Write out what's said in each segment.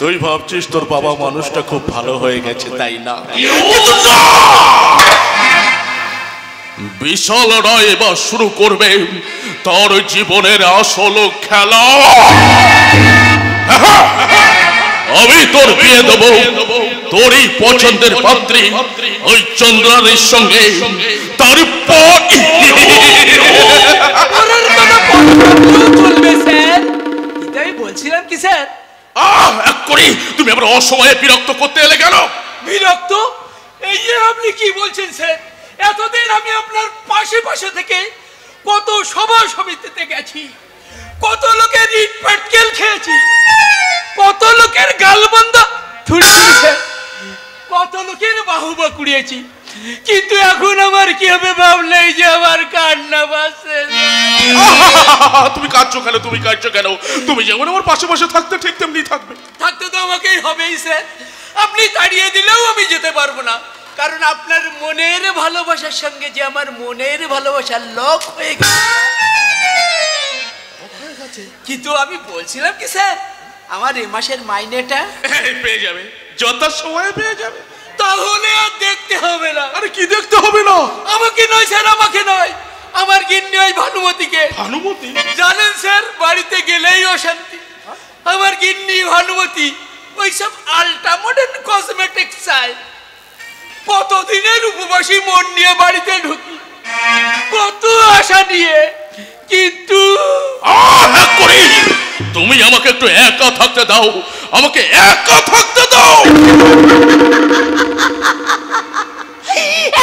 তুই ভাবছিস তোর বাবা মানুষটা খুব ভালো হয়ে গেছে, তাই না? বিশাল লড়াই এবার শুরু করবে তোর জীবনের আসল খেলা। আমি তোর বিয়ে দেবো তোরই পছন্দের পাত্রী ওই চন্দ্রানীর সঙ্গে। তারপর চলবে স্যার, এটাই বলছিলাম কি স্যার। তুমি আবার অসময়ে বিরক্ত করতে এলে কেন? বিরক্ত? এই যে আপনি কি বলছেন স্যার? এতদিন আমি আপনার পাশে পাশে থেকে কত সভা সমিতিতে গেছি, কত লোকের ইট পাটকেল খেয়েছি, কত লোকের গালবন্ধা ধুড়িয়েছি, কত লোকের বাহুবা কুড়িয়েছি, কিন্তু এখন আমার কি হবে ভাবলেই যে আমার কান্না পাচ্ছে। তুমি কাঁদছো কেন? তুমি কাঁদছো কেন? তুমি যেমন আমার পাশে পাশে থাকতে ঠিক তেমনি থাকবে। থাকতে তো আমাকেই হবেই স্যার। আপনি তাড়িয়ে দিলেও আমি যেতে পারবো না, কারণ আপনার মনের ভালোবাসার সঙ্গে যে আমার মনের ভালোবাসার লক হয়ে গেছে। কিন্তু আমি বলছিলাম কি স্যার, আমার এ মাসের মাইনেটা পেয়ে যাবে, যথার সময় পেয়ে যাবে। তাহলে আর দেখতে হবে না। আরে কি দেখতে হবে না? আমাকে নয় স্যার, আমাকে নয়, আমার গিন্নি ওই ভানুমতিকে। ভানুমতি? জানেন স্যার, বাড়িতে গেলেই অশান্তি। আমার গিন্নি ভানুমতি ওইসব আল্ট্রা মডার্ন কসমেটিক্স চায়। কতদিনের উপবাসী মন নিয়ে বাড়িতে ঢুকি, কত আশা নিয়ে, কিন্তু তুমি আমাকে একটু একা থাকতে দাও, আমাকে একা থাকতে দাও।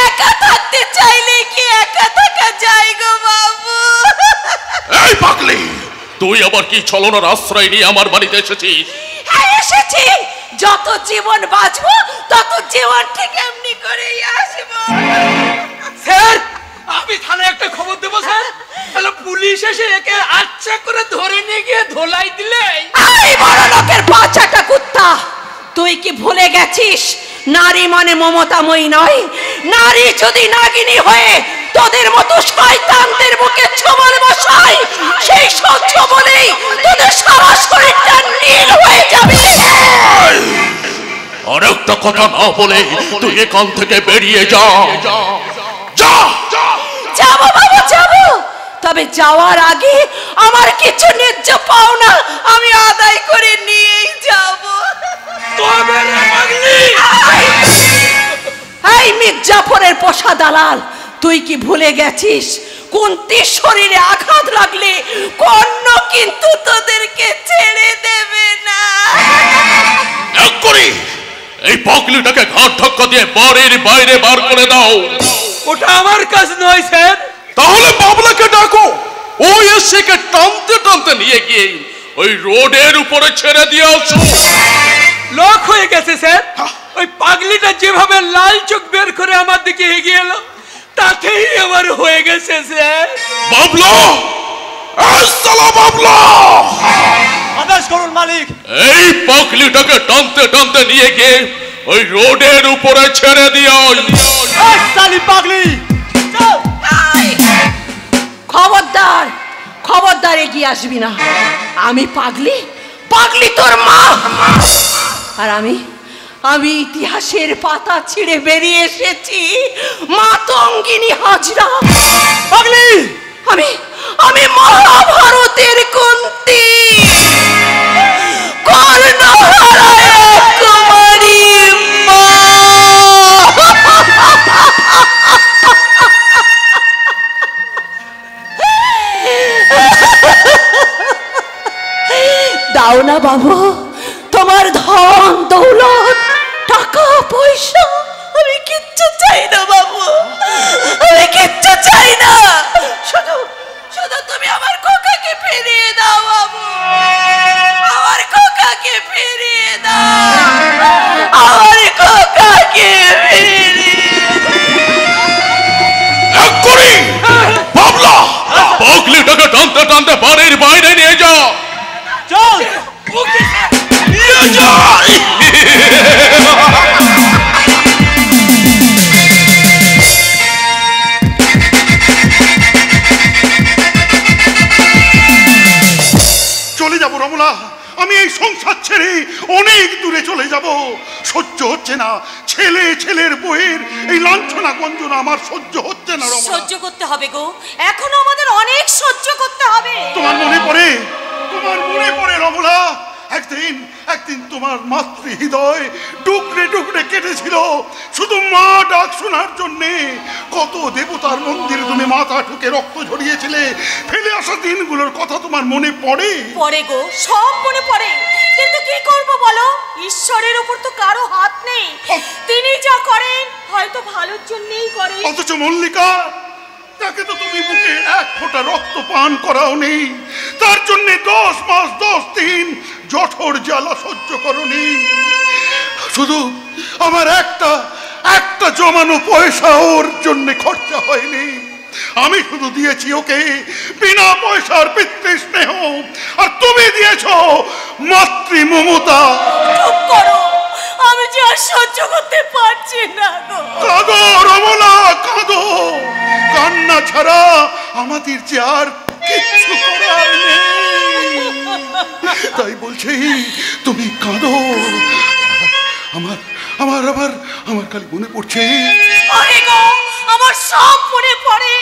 একা থাকতে চাইলে কি একা থাকা যায় গো বাবু? এই পাগলি, তুই আবার কি ছলনার আশ্রয় নিয়ে আমার বাড়িতে এসেছিস? হ্যাঁ এসেছি। যত জীবন বাঁচবো তত জীবন ঠিক এমনি করেই আসবো। স্যার, আমি থানায় একটা খবর দেবো স্যার। তাহলে পুলিশ এসে একে আচ্ছা করে ধরে নিয়ে গিয়ে ধোলাই দিলে। এই বড় লোকের বাচ্চাটা কুত্তা, তুই কি ভুলে গেছিস নারী মানে মমতাময়ী নয়? নারী যদি নাগিনী হয়ে তোদের মতো শয়তানদের বুকে ছোবল বসায়, সেই সহ্য বলেই তোদের সারা শরীরটা নীল হয়ে যাবে। আর একটা কথা না বলে তুই এখান থেকে বেরিয়ে যা। যাবো বাবু যাবো, তবে যাওয়ার আগে আমার কিছু ন্যায্য পাওনা আমি আদায় করে নিয়েই যাব। এই মির্জাফরের পোষা দালাল, তুই কি ভুলে গেছিস কুন্তির শরীরে আঘাত লাগলে কর্ণ কিন্তু তোদেরকে ছেড়ে দেবে না। এই পাগলিটাকে ঘাট ধাক্কা দিয়ে বাড়ির বাইরে বার করে দাও। ওটা আমার কাজ নয় স্যার। তাহলে বাবলাকে ডাকো, ও এসে টানতে টানতে নিয়ে গিয়ে ওই রোডের উপরে ছেড়ে দিয়ে আসো। লক হয়ে গেছে স্যার। ওই পাগলিটা যেভাবে লাল চোখ বের করে আমার দিকে এগিয়ে এলো, তাতেই আমার হয়ে গেছে স্যার। বাবলা, বাবলা, আদেশ করুন মালিক। এই পাগলিটাকে টানতে টানতে নিয়ে গিয়ে ওই রোডের উপরে ছেড়ে দিও। পাগলি, খবরদার, খবরদার এগিয়ে আসবি না। আমি পাগলি, পাগলি তোর মা। আর আমি ইতিহাসের পাতা ছিঁড়ে বেরিয়ে এসেছি মাতঙ্গিনী হাজরা। পাগলি, আমি মহাভারতের কুন্তী, কর্ণহারায় কুমারী মা। দাও না বাবু তোমার ধন দৌলত, টাকা পয়সা, আমি কিচ্ছু চাই না বাবু, আমি কিচ্ছু চাই না। শুধু শুধু তুমি আমার খোকাকে ফিরিয়ে দাও বাবু, আমার খোকাকে ফিরিয়ে দাও, আমার খোকাকে বাবলা, পাগলিটাকে টানতে টানতে বাড়ির বাইরে নিয়ে যাও। চল নিয়ে যাই। চলে যাবো রমলা, সংসার ছেড়ে অনেক দূরে চলে যাব। সহ্য হচ্ছে না, ছেলে ছেলের বইয়ের এই লাঞ্ছনা গঞ্জনা আমার সহ্য হচ্ছে না রমলা। সহ্য করতে হবে গো, এখনো আমাদের অনেক সহ্য করতে হবে। তোমার মনে পড়ে রমলা, একদিন তোমার মাতৃ হৃদয় টুকরে টুকরে কেটেছিল শুধু মা ডাক শোনার জন্যে। কত দেবতার মন্দিরে তুমি মাথা ঠুকে রক্ত ঝরিয়েছিলে। ফেলে আসা দিনগুলোর কথা তোমার মনে পড়ে? পড়ে গো, সব মনে পড়ে, কিন্তু কি করব বলো, ঈশ্বরের উপর তো কারো হাত নেই। তিনি যা করেন হয়তো ভালোর জন্যই করেন। অথচ মল্লিকা, তাকে তো তুমি বুকে এক ফোঁটা রক্ত পান করাও নেই, তার জন্য 10 মাস 10 দিন জঠর জ্বালা সহ্য করনি। শুধু আমার একটা জমানো পয়সা ওর জন্য খরচা হয়নি। আমি শুধু দিয়েছি ওকে বিনা পয়সার পিতৃ স্নেহ, আর তুমি দিয়েছো মাতৃ মমতা। চুপ করো, আমি যে আর সহ্য করতে পারছি না গো। কাঁদো রমলা, কাঁদো। কান্না ছাড়া আমাদের যে আর কিচ্ছু করার নেই। তাই বলছি তুমি কাঁদো। আমার খালি মনে পড়ছে। আরে গো, আমার সব মনে পড়ে,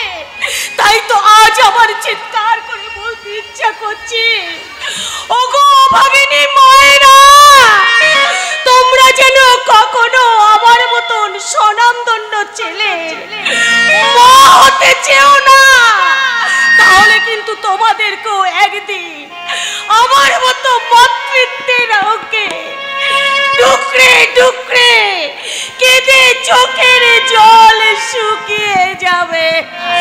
তাই তো আজ আমার চিৎকার করে বলতে ইচ্ছা করছে, ওগো ভাগিনী মায়েরা, তোমরা যেন কখনো আমার মতন স্বনামধন্য ছেলে মা হতে চেও না, তাহলে কিন্তু তোমাদেরকেও একদিন আমার মতো মাতৃত্বের ওকে টুকরে টুকরে কেঁদে চোখের জল শুকিয়ে যাবে।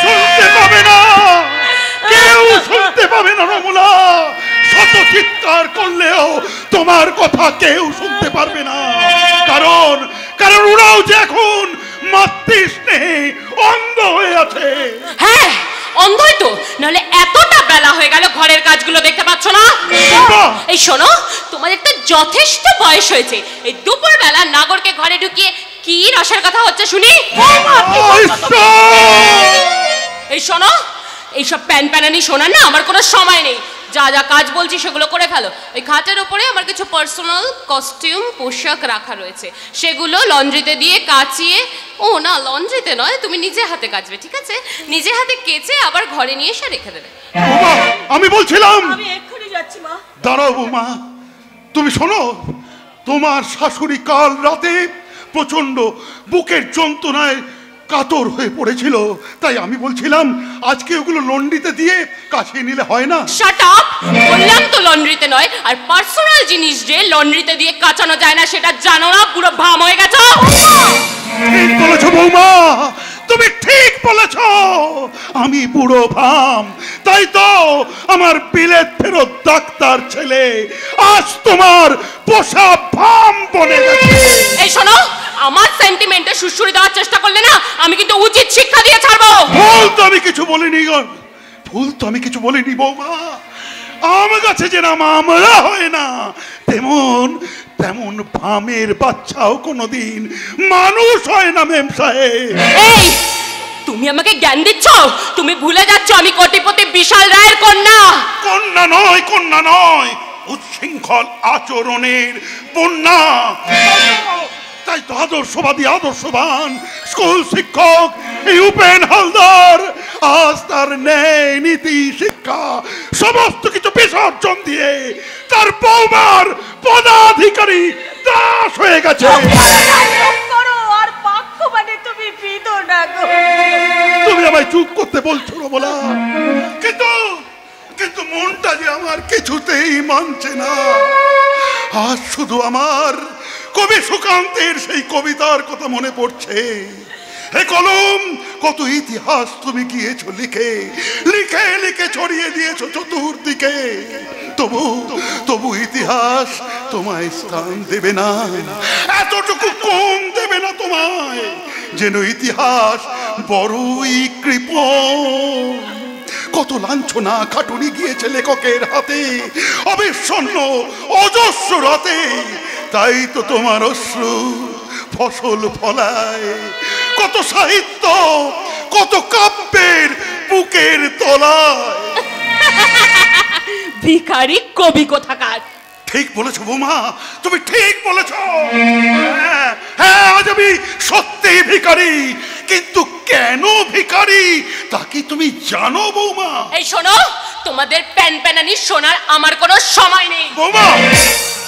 শুনতে পাবে না, কেউ শুনতে পাবে না রমলা। শত চিৎকার করলেও তোমার কথা কেউ শুনতে পারবে না, কারণ ওরাও যে এখন মাতৃ স্নেহে অন্ধ হয়ে আছে। হ্যাঁ, অন্ধই তো, নাহলে এতটা বেলা হয়ে গেল ঘরের কাজগুলো দেখতে পাচ্ছ না? এই শোনো, তোমাদের তো যথেষ্ট বয়স হয়েছে, এই দুপুর বেলা নাগরকে ঘরে ঢুকিয়ে কি রসের কথা হচ্ছে শুনি? এই শোনো, এইসব প্যান প্যানানি শোনার না আমার কোনো সময় নেই। যা যা কাজ বলছি সেগুলো করে ফেলো। ওই খাটের উপরে আমার কিছু পার্সোনাল কস্টিউম পোশাক রাখা রয়েছে, সেগুলো লন্ড্রিতে দিয়ে কাচিয়ে, ও না লন্ড্রিতে নয়, তুমি নিজে হাতে কাচবে, ঠিক আছে? নিজে হাতে কেচে আবার ঘরে নিয়ে এসে রেখে দেবে। আমি বলছিলাম, আমি এক্ষুনি যাচ্ছি মা। দাঁড়াও বৌমা, তুমি শোনো, তোমার শাশুড়ি কাল রাতে প্রচন্ড বুকের যন্ত্রণায় কাতর হয়ে পড়েছিল, তাই আমি বলছিলাম আজকে ওগুলো লন্ড্রিতে দিয়ে কাছিয়ে নিলে হয় না? Shut up! বললাম তো লন্ড্রিতে নয়, আর পার্সোনাল জিনিস যে লন্ড্রিতে দিয়ে কাচানো যায় না সেটা জানো না? পুরো ভাম হয়ে গেছো। ঠিক বলেছো বৌমা, তুমি ঠিক বলেছ। আমি বুড়ো ভাম, তাই তো আমার বিলেত ফেরত ডাক্তার ছেলে আজ তোমার পোষা ভাম বনে গেছে। এই শোনো, আমার সেন্টিমেন্টে সুশ্রুরি দেওয়ার চেষ্টা করলে না আমি কিন্তু উচিত শিক্ষা দিয়ে ছাড়বো। ভুল তো আমি কিছু বলিনি বৌমা। আমার কাছে যেরকম আমরা হয় না, তেমন ভামের বাচ্চাও কোনোদিন মানুষ হয় না মেম সাহেব। এই, তুমি আমাকে জ্ঞান দিচ্ছ? তুমি ভুলে যাচ্ছ আমি কোটিপতি বিশাল রায়ের কন্যা। কন্যা নয়, উচ্ছৃঙ্খল আচরণের বন্যা। তাই তো আদর্শবান স্কুল শিক্ষক এই উপেন হালদার আজ তার ন্যায় নীতি শিক্ষা সমস্ত কিছু বিসর্জন দিয়ে তার বৌমার পদাধিকারী দাস হয়ে গেছে। আর বাক্য মানে তুমি বিদো না গো। তুমি আমায় চুপ করতে বলছো রমলা, কিন্তু মনটা যে আমার কিছুতেই মানছে না। আজ শুধু আমার কবি সুকান্তের সেই কবিতার কথা মনে পড়ছে। হে কলম, কত ইতিহাস তুমি গিয়েছো লিখে ছড়িয়ে দিয়েছো চতুর্দিকে, তবু ইতিহাস তোমায় স্থান দেবে না, এতটুকু কম দেবে না তোমায়, যেন ইতিহাস বড়ই কৃপণ। কত লাঞ্ছনা খাটুনি গিয়েছে লেখকের হাতে, অবিচ্ছন্ন অজস্র রাতে, তাই তো তোমার অশ্রু ফসল ফলায়। কত সাহিত্য, কত কাব্যের বুকের তলায়। ভিখারি কবি কোথাকার। ঠিক বলেছো বৌমা, তুমি ঠিক বলেছো। হ্যাঁ, আজ আমি সত্যি ভিখারি, কিন্তু কেন ভিখারি তা কি তুমি জানো বৌমা? এই শোনো, তোমাদের প্যান প্যানানি শোনার আমার কোনো সময় নেই। বৌমা,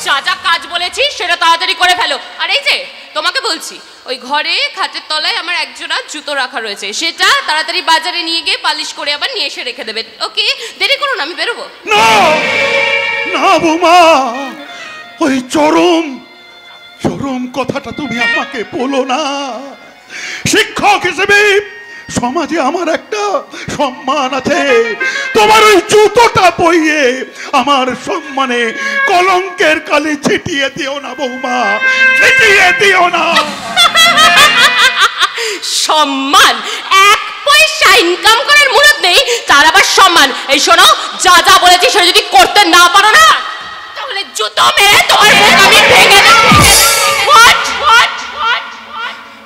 যা যা কাজ বলেছি সেটা তাড়াতাড়ি করে ফেলো। আর এই যে তোমাকে বলছি, ওই ঘরে খাটের তলায় আমার একজোড়া জুতো রাখা রয়েছে, সেটা তাড়াতাড়ি বাজারে নিয়ে গিয়ে পালিশ করে আবার নিয়ে এসে রেখে দেবে। ওকে, দেরি করুন, আমি বেরোবো। না না বৌমা, ওই চরম কথাটা তুমি আমাকে বলো না। শিক্ষক হিসেবে সমাজে আমার একটা সম্মান আছে, তোমার ওই জুতোটা পরিয়ে আমার সম্মানে কলঙ্কের কালি ছিটিয়ে দিও না বৌমা, ছিটিয়ে দিও না। সম্মান? এক পয়সা ইনকাম করার মুরত নেই, তার আবার সম্মান? এই শোনো, যা যা বলেছি সেটা যদি করতে না পারো না, তাহলে জুতো মেরে তোমার মুখ আমি ভেঙে দেব।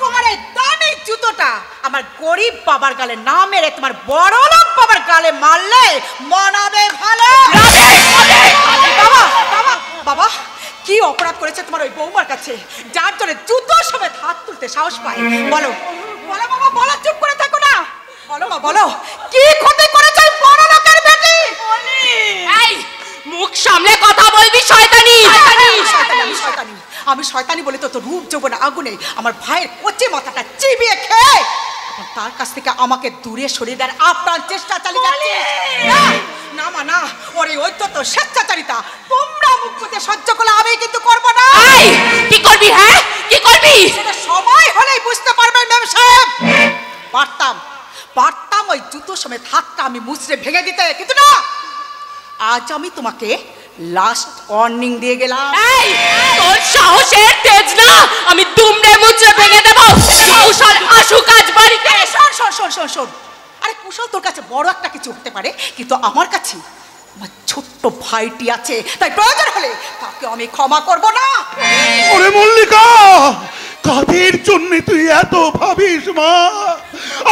তোমার এই দামি জুতোটা আমার গরিব বাবার গালে না মেরে তোমার বড়লোক বাবার গালে মারলে মানাবে ভালো। বাবা বাবা বাবা, কি অপরাধ করেছে তোমার ওই বৌমার কাছে, যার জন্য জুতো সমেত হাত তুলতে সাহস পায়? বলো বলো বাবা, বলো, চুপ করে থাকো না, বলো মা, বলো কি ক্ষতি করেছে ওই বড়লোকের বেটি? এই মুখ সামলে কথা বলবি, শয়তানি। আমি শয়তানি বলে তো তোর রূপ যৌবন আগুনে আমার ভাইয়ের কচি মাথাটা চিবিয়ে খেয়ে তার কাছ থেকে আমাকে দূরে সরিয়ে দেওয়ার আপ্রাণ চেষ্টা চালিয়ে যাচ্ছে। না মা না, ওরে ওই তো স্বেচ্ছাচারিতা তোমরা মুখ বুঝে সহ্য করলে আমি কিন্তু করবো না। কি করবি? হ্যাঁ, কি করবি? সেটা সময় হলেই বুঝতে পারবেন ম্যাম সাহেব। পারতাম ওই জুতো সমেত হাতটা আমি মুচড়ে ভেঙে দিতে, কিন্তু না, আজ আমি তোমাকে লাস্ট ওয়ার্নিং দিয়ে গেলাম। এই তোর সাহসের তেজ না, আমি দুমড়ে মুচড়ে ভেঙে দেব। কুশল আসুক আজ বাড়িতে। শোন, আরে কুশল তোর কাছে বড় একটা কিছু হতে পারে, কিন্তু আমার কাছে আমার ছোট্ট ভাইটি আছে, তাই প্রয়োজন হলে তাকে আমি ক্ষমা করব না। ওরে মল্লিকা, কাদের জন্য তুই এত ভাবিস মা?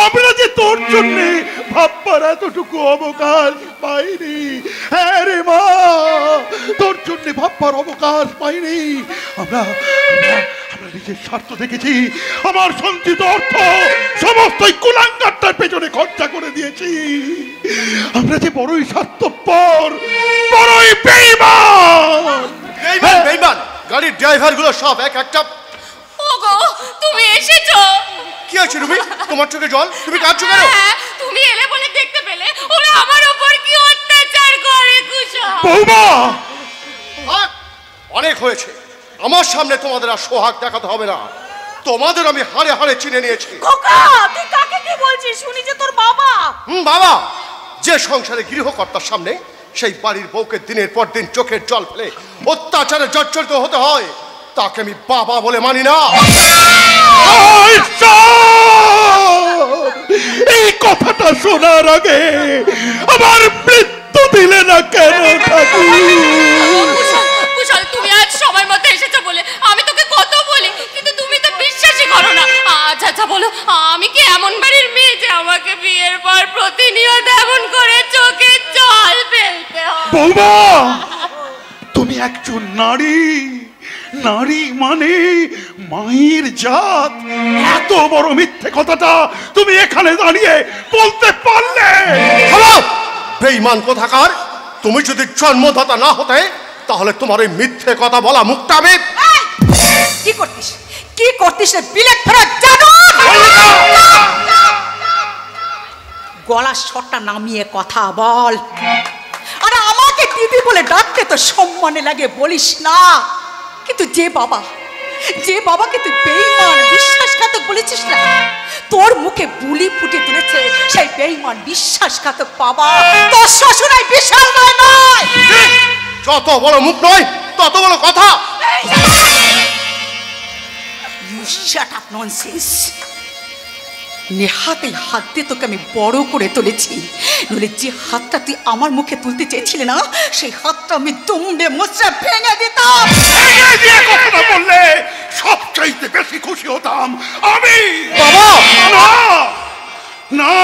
আমরা যে তোর জন্য ভাববার এতটুকু অবকাশ পাইনি। হ্যাঁ রে মা, তোর জন্য ভাববার অবকাশ পাইনি। আমরা নিজের স্বার্থ দেখেছি, আমার সঞ্চিত অর্থ সমস্ত কুলাঙ্গারটার পেছনে খরচা করে দিয়েছি। আমরা যে বড়ই স্বার্থপর, বড়ই বেঈমান। বেঈমান গাড়ির ড্রাইভারগুলো সব এক একটা। ওগো, তুমি এসেছো? কি আছে রুমি, তোমার চোখে জল? তুমি কাঁদছো কেন? হ্যাঁ, তুমি এলে বলে দেখতে পেলে ওরা আমার উপর কি অত্যাচার করে। কুশল বৌমা, অনেক হয়েছে, আমার সামনে তোমাদের আর সোহাগ দেখাতে হবে না। তোমাদের আমি হাড়ে হাড়ে চিনে নিয়েছি। খোকা, তুই কাকে কি বলছিস? শুনি যে তোর বাবা। বাবা, যে সংসারে গৃহকর্তার সামনে সেই বাড়ির বউকে দিনের পর দিন চোখের জল ফেলে অত্যাচারে জর্জরিত হতে হয়, তাকে আমি বাবা বলে মানি না। এই কথাটা শোনার আগে আমার মৃত্যু দিলে না কেন ঠাকুর? কুশল, তুমি আজ সময় মতো এসেছো বলে আমি তোকে কত বলি, কিন্তু তুমি তো বিশ্বাসই করো না। আচ্ছা বলো, আমি কি এমন বাড়ির মেয়ে যে আমাকে বিয়ের পর প্রতিনিয়ত এমন করে চোখে জল ফেলতে হয়? বৌমা, তুমি একজন নারী, নারী মানে মায়ের জাত। এত বড় মিথ্যে কথাটা তুমি এখানে দাঁড়িয়ে বলতে পারলে? বেঈমান কোথাকার, তুমি যদি জন্মদাতা না হতে তাহলে তোমার এই মিথ্যে কথা বলা মুখটা আমি। কি করতিস রে বিলেত ফেরত জানো? গলার স্বরটা নামিয়ে কথা বল। আরে আমাকে দিদি বলে ডাকতে তো সম্মানে লাগে, বলিস না। কিন্তু যে বাবাকে তুই বেঈমান বিশ্বাসঘাতক বলেছিস না, তোর মুখে বুলি ফুটে তুলেছে সেই বেঈমান বিশ্বাসঘাতক বাবা তোর শ্বশুরাই বিশাল নয়। যত বড় মুখ নয় তত বড় কথা। You shut up nonsense. নেহাতে হাত দিয়ে তোকে আমি বড় করে তুলেছি, নইলে যে হাতটা তুই আমার মুখে তুলতে চেয়েছিলে না, সেই হাতটা আমি দুমড়ে মুচড়ে ভেঙে দিতাম। কথাটা বললে সবচাইতে বেশি খুশি হতাম আমি। বাবা, না না,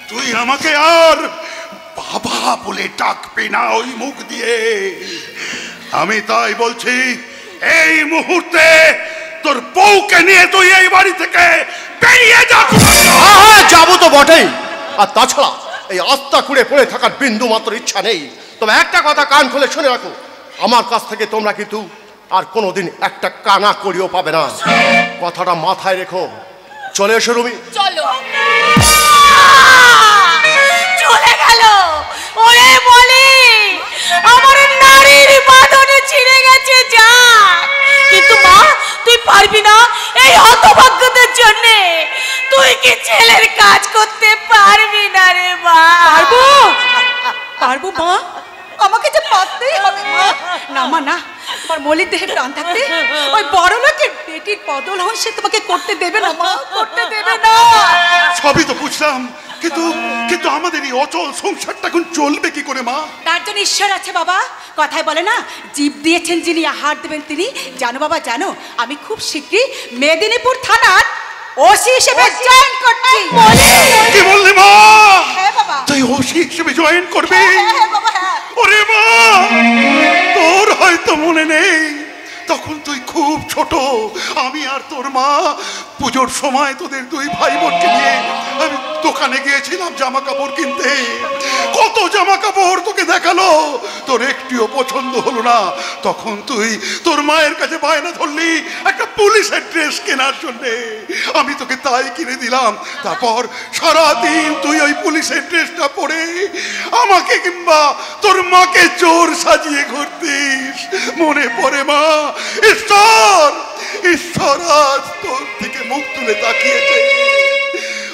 তুই আমাকে আর বাবা বলে তাহলে ডাকবি না ওই মুখ দিয়ে। আমি তাই বলছি, এই মুহূর্তে তোর বউকে নিয়ে তুই এই বাড়ি থেকে বেরিয়ে যা। হ্যাঁ, যাবো তো বটেই। আর তাছাড়া এই আস্থা খুঁড়ে পড়ে থাকার বিন্দু মাত্র ইচ্ছা নেই। তবে একটা কথা কান খুলে শুনে রাখো, আমার কাছ থেকে তোমরা কিন্তু আর কোনোদিন একটা কানা করিও পাবে না। কথাটা মাথায় রেখো। চলে এসো রুমি। চলো। চলে গেল। ওরে বলে আমার নারীর বাঁধনে ছিঁড়ে গেছে যা। কিন্তু মা, তুই পারবি না এই হতভাগ্যদের জন্য? তুই কি ছেলের কাজ করতে পারবি না রে মা? পারবো, পারবো মা, আমাকে যে পারতেই হবে মা। না মা না, তোমার মলির দেহে প্রাণ থাকতে ওই বড় লোকের বেটির বদল হন সে তোমাকে করতে দেবে না মা, করতে দেবে না। সবই তো বুঝলাম, কিন্তু কিন্তু আমাদের এই অচল সংসারটা এখন চলবে কি করে মা? তার জন্য ঈশ্বর আছে বাবা। কথায় বলে না, জীব দিয়েছেন যিনি আহার দেবেন তিনি। জানো বাবা জানো, আমি খুব শীঘ্রই মেদিনীপুর থানার ওসি হিসেবে জয়েন করছি। কি বললি মা? হ্যাঁ বাবা। তুই ওসি হিসেবে জয়েন করবি? হ্যাঁ বাবা, হ্যাঁ। ওরে মা, তোর হয়তো মনে নেই, তখন তুই খুব ছোট। আমি আর তোর মা পুজোর সময় তোদের দুই ভাই বোনকে নিয়ে আমি দোকানে গিয়েছিলাম জামা কাপড় কিনতে। কত জামা কাপড় তোকে দেখালো, তোর একটিও পছন্দ হলো না। তখন তুই তোর মায়ের কাছে বায়না ধরলি একটা পুলিশের ড্রেস কেনার জন্যে। আমি তোকে তাই কিনে দিলাম। তারপর সারাদিন তুই ওই পুলিশের ড্রেসটা পরে আমাকে কিংবা তোর মাকে চোর সাজিয়ে ঘুরতিস। মনে পড়ে মা? ঈশ্বর, ঈশ্বর আজ তোর থেকে মুখ তুলে তাকিয়েছে।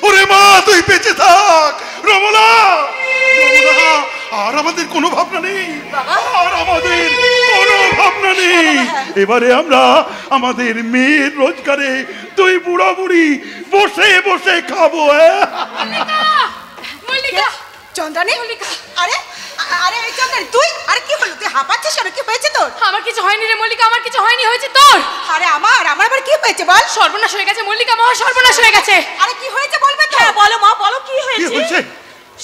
ওরে মা, তুই বেঁচে থাক। রমলা, রমলা, আর আমাদের কোনো ভাবনা নেই, আর আমাদের কোনো ভাবনা নেই। এবারে আমরা আমাদের মেয়ের রোজগারে তুই বুড়া বুড়ি বসে বসে খাবো। মল্লিকা, চন্দ্রানী, আরে আরে এই চন্দ্রানী তুই, আরে কি হলো? তুই হাঁপাচ্ছিস কেন? কি হয়েছে তোর? আমার কিছু হয়নি রে মল্লিকা, আমার কিছু হয়নি, হয়েছে তোর। আরে আমার আবার কি হয়েছে বল? সর্বনাশ হয়ে গেছে মল্লিকা, মহা সর্বনাশ হয়ে গেছে। আরে কি হয়েছে বলবে তো? হ্যাঁ বলো মা, বলো কি কি হয়েছে? হয়েছে?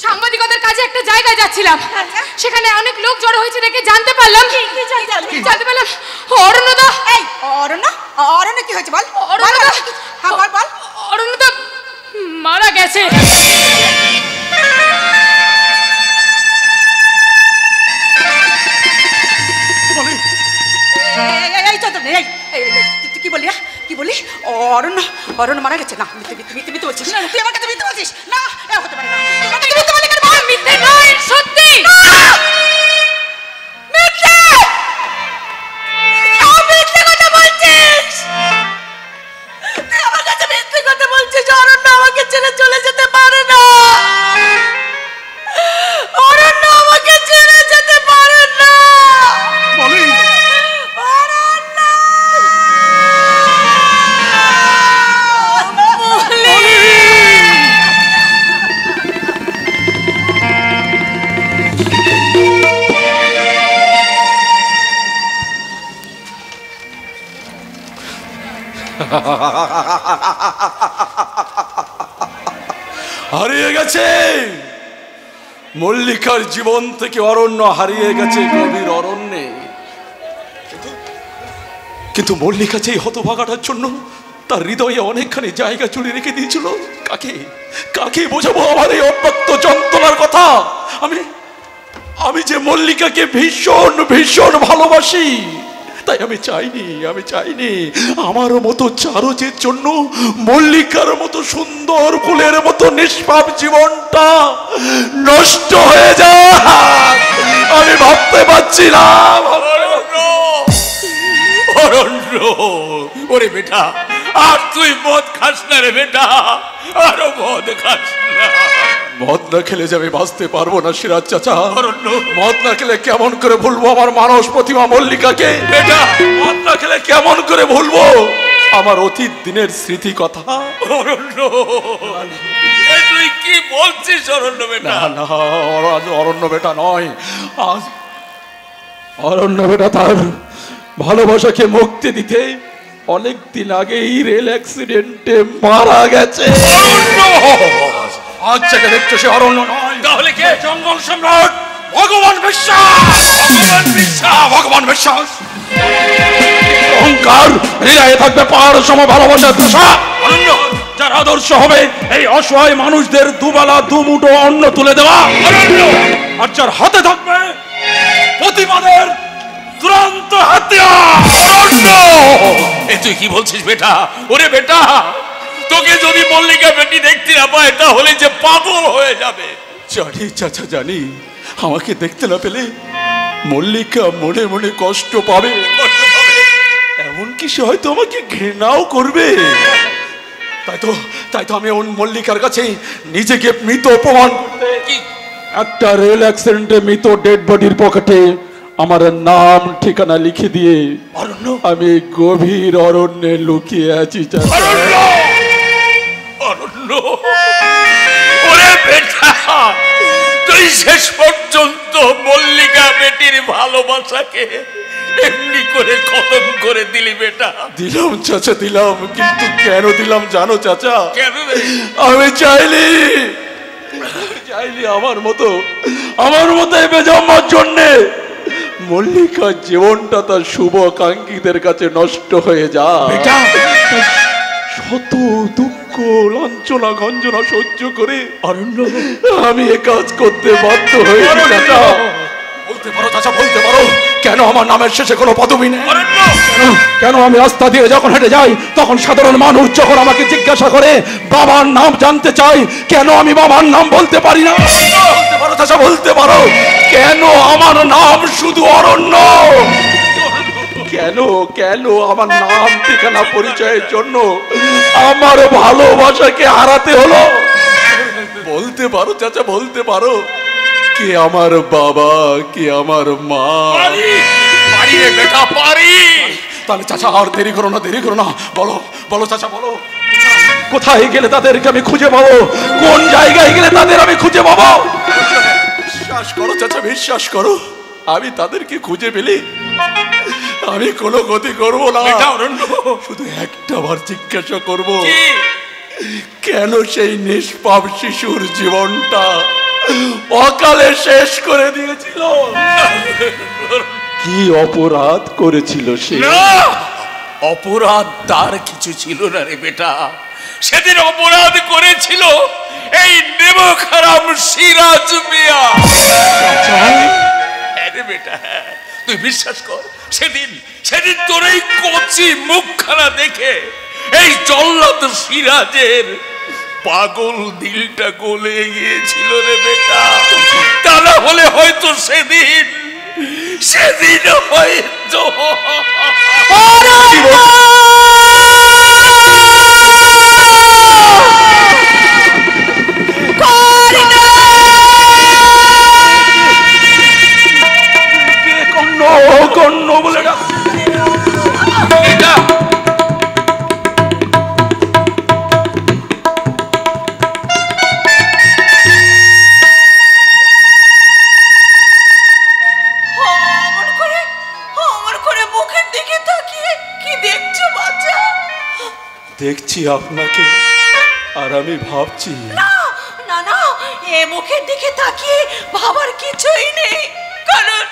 সাংবাদিকতার কাজে একটা জায়গায় যাচ্ছিলাম, আচ্ছা। সেখানে অনেক লোক জড়ো হয়েছে দেখে জানতে পারলাম জানতে পারলাম অরণ্যদা। এই অরণ্য, অরণ্য কি হয়েছে বল? অরণ্যদা, হ্যাঁ বল বল। অরণ্যদা মারা গেছে। বলে এই চন্দ্রানী, তুই কি বলি? কি বলি? অরণ্য, অরণ্য মারা গেছে? না, মিথ্যে বলছিস। তুই আমার কাছে মিথ্যে বলছিস? না, হতে পারে না। তুই আমার কাছে মিথ্যে বললি কেন? মিথ্যে নয়, সত্যি। মিথ্যে! মিথ্যে কথা বলছিস? তুই আমার কাছে মিথ্যে কথা বলছিস? অরণ্য আমাকে ছেড়ে চলে যেতে পারে না। অরণ্য আমাকে ছেড়ে যেতে পারে না। বলে অরণ্য! হারিয়ে গেছে মল্লিকার জীবন থেকে অরণ্য, হারিয়ে গেছে গভীর অরণ্যে। কিন্তু মল্লিকা যে হতভাগাটার জন্য তার হৃদয়ে অনেকখানি জায়গা জুড়ে রেখে দিয়েছিল। কাকে কাকে বোঝাবো আমার এই অব্যক্ত যন্ত্রণার কথা? আমি যে মল্লিকাকে ভীষণ ভীষণ ভালোবাসি, তাই আমি চাইনি আমার মতো চারুজের জন্য মল্লিকার মতো সুন্দর ফুলের মতো নিষ্পাপ জীবনটা নষ্ট হয়ে যায়। আমি ভাবতে পারছি না। অরণ্য, ওরে বেটা, আর তুই মদ খাস না রে বেটা, আরো মদ খাস না। মদ না খেলে যে আমি বাঁচতে পারবো না সিরাজ চাচা। অরণ্য, মদ না খেলে কেমন করে ভুলবো আমার মানস প্রতিমা মল্লিকাকে? বেটা, মদ না খেলে কেমন করে ভুলবো আমার অতীত দিনের স্মৃতি কথা? অরণ্য, এ তুই কি বলছিস অরণ্য বেটা? না, অরণ্য বেটা নয়, আজ অরণ্য বেটা তার ভালোবাসাকে মুক্তি দিতে অনেক দিন আগেই রেল অ্যাক্সিডেন্টে মারা গেছে। অরণ্য! আজ থেকে দেখছো সে অরণ্য নয়, তাহলে কে? জঙ্গল সম্রাট ভগবান বিশ্বাস, ভগবান বিশ্বাস। অহংকার হৃদয়ে থাকবে পাহাড় সম ভালোবাসার দশা। যার আদর্শ হবে এই অসহায় মানুষদের দুবেলা দুমুঠো অন্ন তুলে দেওয়া। আর যার হাতে থাকবে প্রতিবাদের দুরন্ত হাতিয়ার। এ তুই কি বলছিস বেটা? ওরে বেটা, তোকে যদি মল্লিকা বেটি দেখতে না পায় তাহলে যে পাগল হয়ে যাবে। জানি চাচা, জানি আমাকে দেখতে না পেলে মল্লিকা মনে মনে কষ্ট পাবে, এমনকি সে হয়তো আমাকে ঘৃণাও করবে। তাই তো আমি মল্লিকার কাছে নিজেকে মৃত অপমান করতে একটা রেল অ্যাক্সিডেন্টে মৃত ডেড বডির পকেটে আমার নাম ঠিকানা লিখে দিয়ে আমি গভীর অরণ্যে লুকিয়ে আছি চাচা। অরণ্য, ওরে বেটা, তুই শেষ পর্যন্ত মল্লিকা বেটির ভালোবাসাকে এমনি করে খতম করে দিলি বেটা। দিলাম চাচা, দিলাম, কিন্তু কেন দিলাম জানো চাচা? কেন রে? আমি চাইলি আমার মতো বেজন্মার জন্যে মল্লিকার জীবনটা তার শুভাকাঙ্ক্ষীদের কাছে নষ্ট হয়ে যায়। শত দুঃখ লাঞ্ছনা গঞ্জনা সহ্য করে আমি এ কাজ করতে বাধ্য হয়েছি চাচা। বলতে পারো চাচা, বলতে পারো কেন আমার নামের শেষে কোনো পদবি নেই? কেন আমি রাস্তা দিয়ে যখন হেঁটে যাই তখন সাধারণ মানুষ যখন আমাকে জিজ্ঞাসা করে বাবার নাম জানতে চাই, কেন আমি বাবার নাম বলতে পারি না? বলতে পারো চাচা, বলতে পারো কেন আমার নাম শুধু অরণ্য? কেন আমার নাম ঠিকানা পরিচয়ের জন্য আমার ভালোবাসাকে হারাতে হলো? বলতে পারো চাচা, বলতে পারো কে আমার বাবা, কে আমার মা? পারি রে বেটা, পারি। তাহলে চাচা আর দেরি করো না, বলো চাচা, বলো কোথায় গেলে তাদেরকে আমি খুঁজে পাবো? কোন জায়গায় গেলে তাদের আমি খুঁজে পাবো? বিশ্বাস করো চাচা, বিশ্বাস করো, আমি তাদেরকে খুঁজে পেলে আমি কোনো গতি করবো না। শুধু একটা বার জিজ্ঞাসা করবো, কেন সেই নিষ্পাপ শিশুর জীবনটা অকালে শেষ করে দিয়েছিল? কি অপরাধ করেছিল সে? অপরাধ তার কিছু ছিল না রে বেটা। সেদিন অপরাধ করেছিল এই নেমখারাম সিরাজ মিয়া। আরে বেটা, তুই বিশ্বাস কর, সেদিন তোর এই কচি মুখখানা দেখে এই জল্লাদ সিরাজের পাগল দিলটা গলে গিয়েছিল রে বেটা। তা না হলে হয়তো সেদিন হয়তো কর্ণ বলে ডাক। দেখছি আপনাকে, আর আমি ভাবছি না না না, এ মুখের দিকে তাকিয়ে ভাবার কিছুই নেই, কারণ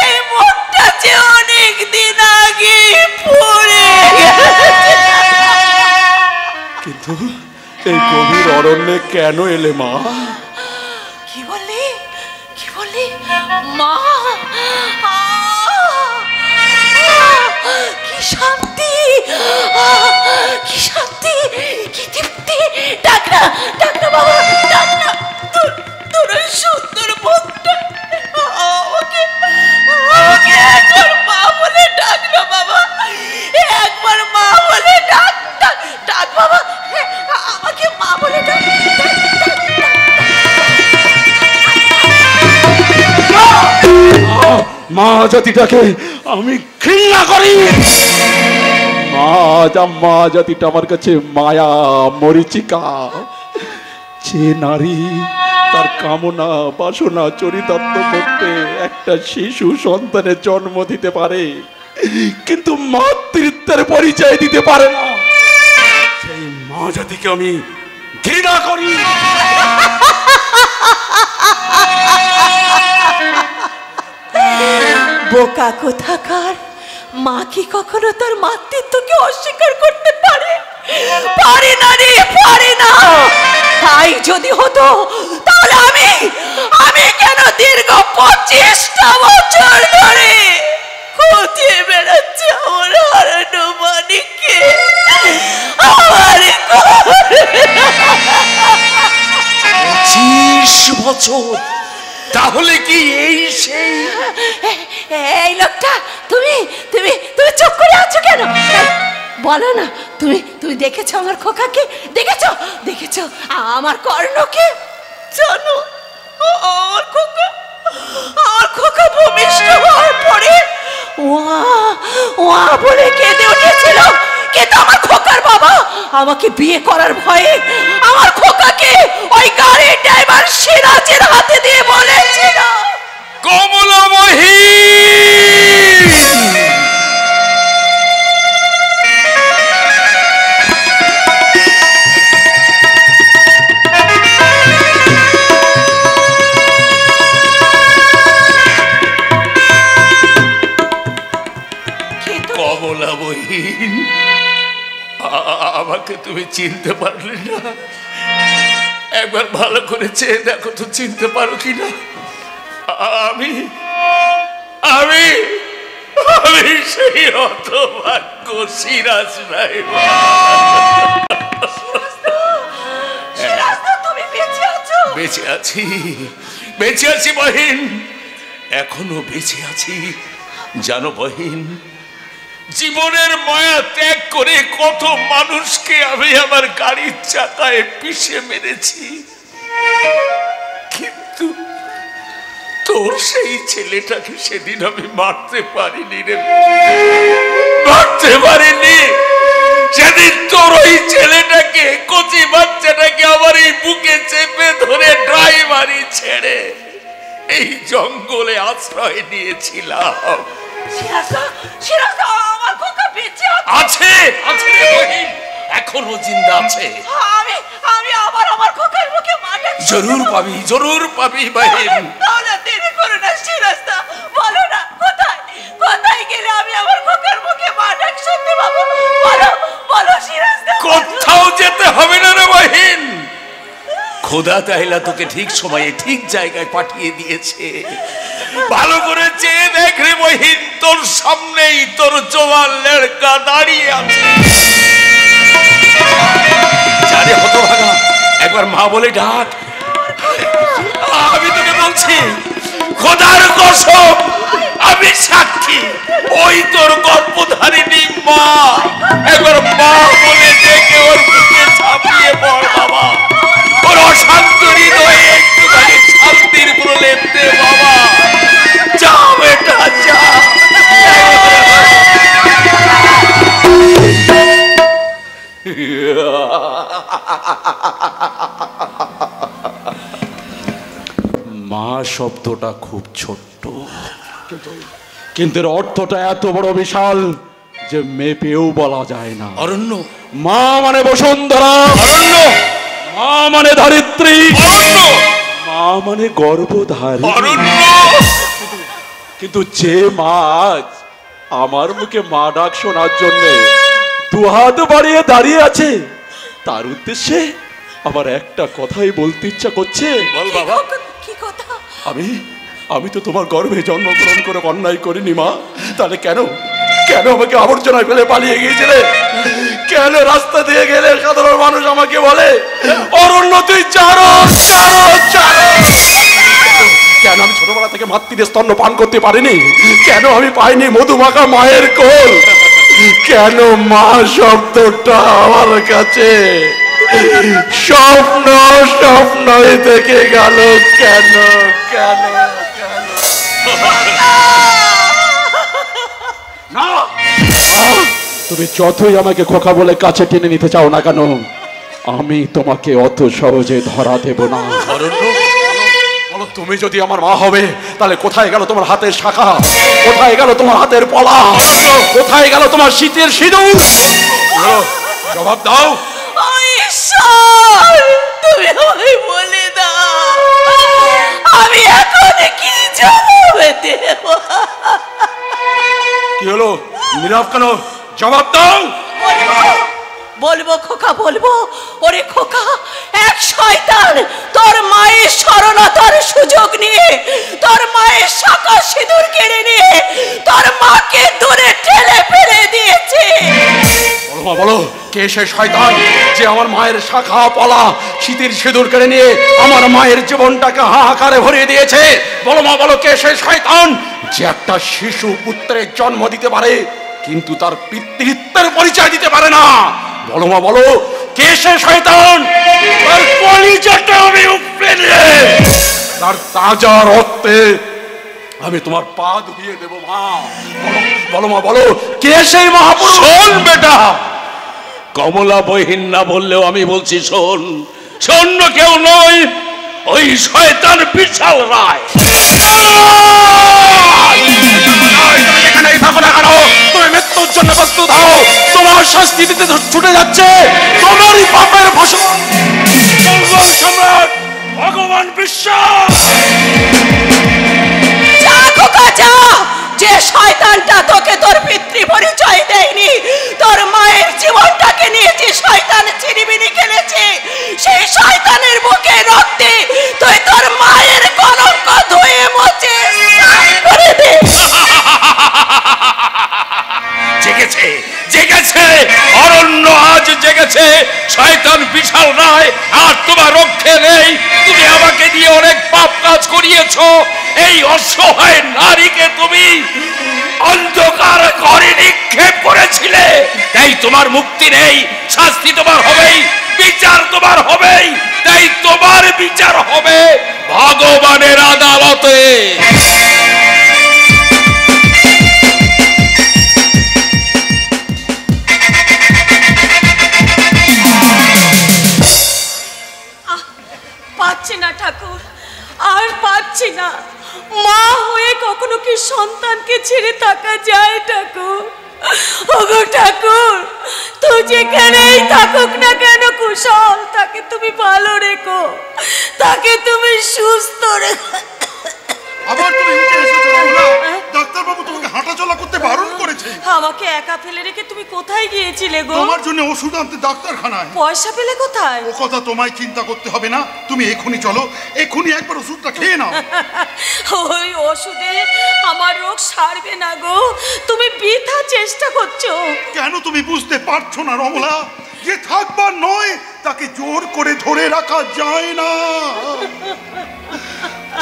এই মুখটা যে অনেক দিন আগে পড়ে গেছে। কিন্তু এই গভীর অরণ্যে কেন এলে মা? কি বললি মা? কি শান্তি, কি শান্তি, কি তৃপ্তি। ডাক না বাবা, ডাক না, তোর ওই সুন্দর মুখটা আমাকে একবার মা বলে ডাক না বাবা, একবার মা বলে ডাক বাবা, আমাকে মা বলে ডাক। মা জাতিটাকে আমি ঘৃণা করি। মা জাতিটা আমার কাছে মায়া মরিচিকা। যে নারী তার কামনা বাসনা চরিতার্থ করতে একটা শিশু সন্তানের জন্ম দিতে পারে কিন্তু মাতৃত্বের পরিচয় দিতে পারে না, সেই মা জাতিকে আমি ঘৃণা করি। বোকা কোথাকার, মা কি কখনো তার মাতৃত্বকে অস্বীকার করতে পারে? পারে না রে, পারে না। তাই যদি হতো তাহলে আমি কেন দীর্ঘ 25টা বছর ধরে খুঁজে বেড়াচ্ছি আমার হারানো মানিককে, আমার 25 বছর? তাহলে কি এই সেই? এই লোকটা, তুমি তুমি তুমি চুপ করে আছো কেন? বলো না, তুমি দেখেছো আমার খোকাকে? দেখেছো দেখেছো আমার কর্ণকে? জানো আমার খোকা ভূমিষ্ঠ হওয়ার পরে ওয়া বলে কেঁদে উঠেছিল, কিন্তু আমার খোকার বাবা আমাকে বিয়ে করার ভয়ে আমার খোকাকে ওই গাড়ির ড্রাইভার সিরাজের হাতে দিয়ে বলেছিল, কমলাময়ী আমাকে তুমি চিনতে পারলে না? একবার ভালো করে চেয়ে দেখো তো চিনতে পারো কিনা। আমি আমি আমি সেই হতভাগ্য সিরাজ নাই। বেঁচে আছি, বেঁচে আছি বহিন, এখনো বেঁচে আছি। জানো বহিন, জীবনের মায়া ত্যাগ করে কত মানুষকে আমি আমার গাড়ির চাকায় পিষে মেরেছি, কিন্তু তোর সেই ছেলেটাকে সেদিন আমি মারতে পারিনি রে, মারতে পারিনি। সেদিন তোর ওই ছেলেটাকে, কচি বাচ্চাটাকে আমার এই বুকে চেপে ধরে ড্রাইভারি ছেড়ে এই জঙ্গলে আশ্রয় নিয়েছিলাম। আছে আছে রে বহিন, এখনো জিন্দা আছে। আমি আবার আমার খোকার মুখে মাটা জরুর পাবি, জরুর পাবি বহিন। তাহলে দেরি করো না সিরাজদা, বলো না কোথায় কোথায় গেলে আমি আমার খোকার মুখে মাটা শুনতে পাবো? বলো বলো সিরাজদা। কোথাও যেতে হবে না রে বহিন, খোদা তাইলা তোকে ঠিক সময়ে ঠিক জায়গায় পাঠিয়ে দিয়েছে। ভালো করে চেয়ে দেখ রে বহিন, তোর সামনেই তোর জওয়ান লড়কা দাঁড়িয়ে আছে। জানে হতভাগা, একবার মা বলে ডাক। আমি তোকে বলছি, খোদার কসম, আমি সাক্ষী, ওই তোর গর্ভধারিণী মা। একবার মা বলে ডেকে ওর বুকে ঝাঁপিয়ে পড় বাবা, ওর অশান্ত হৃদয়ে একটুখানি শান্তির প্রলেপ দে বাবা। যা বেটা যা। মা শব্দটা খুব ছোট্ট, কিন্তু এর অর্থটা এত বড় বিশাল যে মেপেও বলা যায় না। অরণ্য, মা মানে বসুন্ধরা, অরণ্য, মা মানে ধরিত্রী, অরণ্য, মা মানে গর্ভধারী, অরণ্য। কিন্তু যে মা আজ আমার মুখে মা ডাক শোনার জন্য দুহাত বাড়িয়ে দাঁড়িয়ে আছে, তার উদ্দেশ্যে আমার একটা কথাই বলতে ইচ্ছা করছে। বল বাবা। কি কথা? আমি তো তোমার গর্ভে জন্মগ্রহণ করে অন্যায় করিনি মা, তাহলে কেন কেন আমাকে আবর্জনায় ফেলে পালিয়ে গিয়েছিলে? কেন রাস্তা দিয়ে গেলে সাধারণ মানুষ আমাকে বলে অরণ্য তুই চারো চারো চারো? কেন আমি ছোটবেলা থেকে মাতৃদের স্তন্য পান করতে পারিনি? কেন আমি পাইনি মধুমাখা মায়ের কোল? কেন মা শব্দটা আমার কাছে স্বপ্ন স্বপ্নই থেকে গেল? কেন কেন কেন? না, তুমি যতই আমাকে খোকা বলে কাছে টেনে নিতে চাও না কেন, আমি তোমাকে অত সহজে ধরা দেব না। বলো, তুমি যদি আমার মা হবে তাহলে কোথায় গেল তোমার হাতের শাখা? কোথায় গেল তোমার হাতের পলা? কোথায় গেল তোমার শীতের সিঁদুর? জবাব দাও। ঈশ্বর, তুমি আমায় বলে দাও, আমি এখন কি জবাব দেব? কি হলো, নীরব কেন? জবাব দাও। বলবো খোকা, বলবো। ওরে খোকা, এক শয়তান তোর মায়ের সরলতার সুযোগ নিয়ে, তোর মায়ের শাখা সিঁদুর কেড়ে নিয়ে তোর মাকে দূরে ঠেলে ফেলে দিয়েছে। বলো মা, বলো, কে সে শয়তান যে আমার মায়ের শাখা পলা শীতের সিঁদুর কেড়ে নিয়ে আমার মায়ের জীবনটাকে হাহাকারে ভরিয়ে দিয়েছে? বলো মা, বলো, কে সে শয়তান যে একটা শিশু পুত্রের জন্ম দিতে পারে কিন্তু তার পিতৃত্বের পরিচয় দিতে পারে না? বলো মা, বলো, কে সে শয়তান? তার কলিজাটা আমি উপড়ে নিয়ে তার তাজা রক্তে আমি তোমার পা ধুইয়ে দেবো মা। বলো মা, বলো, কে সেই মহাপুরুষ? শোন বেটা, কমলা বহিন না বললেও আমি বলছি, শোন। অন্য কেউ নয়, ওই শয়তান বিশাল রায়। এখানেই থাকো না কেন? তুমি মৃত্যুর জন্য প্রস্তুত হও। তোমার শাস্তি দিতে ছুটে যাচ্ছে তোমারই পাপের ফসল মুঘল সম্রাট ভগবান বিশ্বাস। যা খোকা যা, যে শয়তানটা তোকে তোর পিতৃ পরিচয় দেয়নি, তোর মায়ের জীবনটাকে নিয়ে যে শয়তান চিনিবিনি খেলেছে, সেই শয়তানের বুকে রক্তে তুই তোর মায়ের কলঙ্ক ধুয়ে মুছে সাফ করে দে। জেগেছে, জেগেছে, অরণ্য আজ জেগেছে। শয়তান বিশাল রায় আর তোমার রক্ষে নেই। তুমি আমাকে দিয়ে অনেক পাপ কাজ করিয়েছো। এই অসহায় নারীকে তুমি অন্ধকার ঘরে নিক্ষেপ করেছিলে, তাই তোমার মুক্তি নেই। শাস্তি তোমার হবেই, বিচার তোমার হবেই, তাই তোমার বিচার হবে ভগবানের আদালতে। পাচ্ছি না ঠাকুর, আর পাচ্ছি না। মা হয়ে কখনো কি সন্তানকে ছেড়ে থাকা যায় ঠাকুর? ওগো ঠাকুর, তুই যেখানেই থাকুক না কেন কুশল, তাকে তুমি ভালো রেখো, তাকে তুমি সুস্থ রেখো। আবার তুমি উঠে এসেছো রমলা? ডাক্তারবাবু তোমাকে হাঁটাচলা করতে বারণ করেছে। আমাকে একা ফেলে রেখে তুমি কোথায় গিয়েছিলে গো? তোমার জন্য ওষুধ আনতে ডাক্তারখানায়। পয়সা পেলে কোথায়? ও কথা তোমায় চিন্তা করতে হবে না, তুমি এখনই চলো, এখনই একবার ওষুধটা খেয়ে নাও। ওই ওষুধে আমার রোগ সারবে না গো, তুমি বৃথা চেষ্টা করছো। কেন তুমি বুঝতে পারছো না রমলা? যে থাকবার নয় তাকে জোর করে ধরে রাখা যায় না।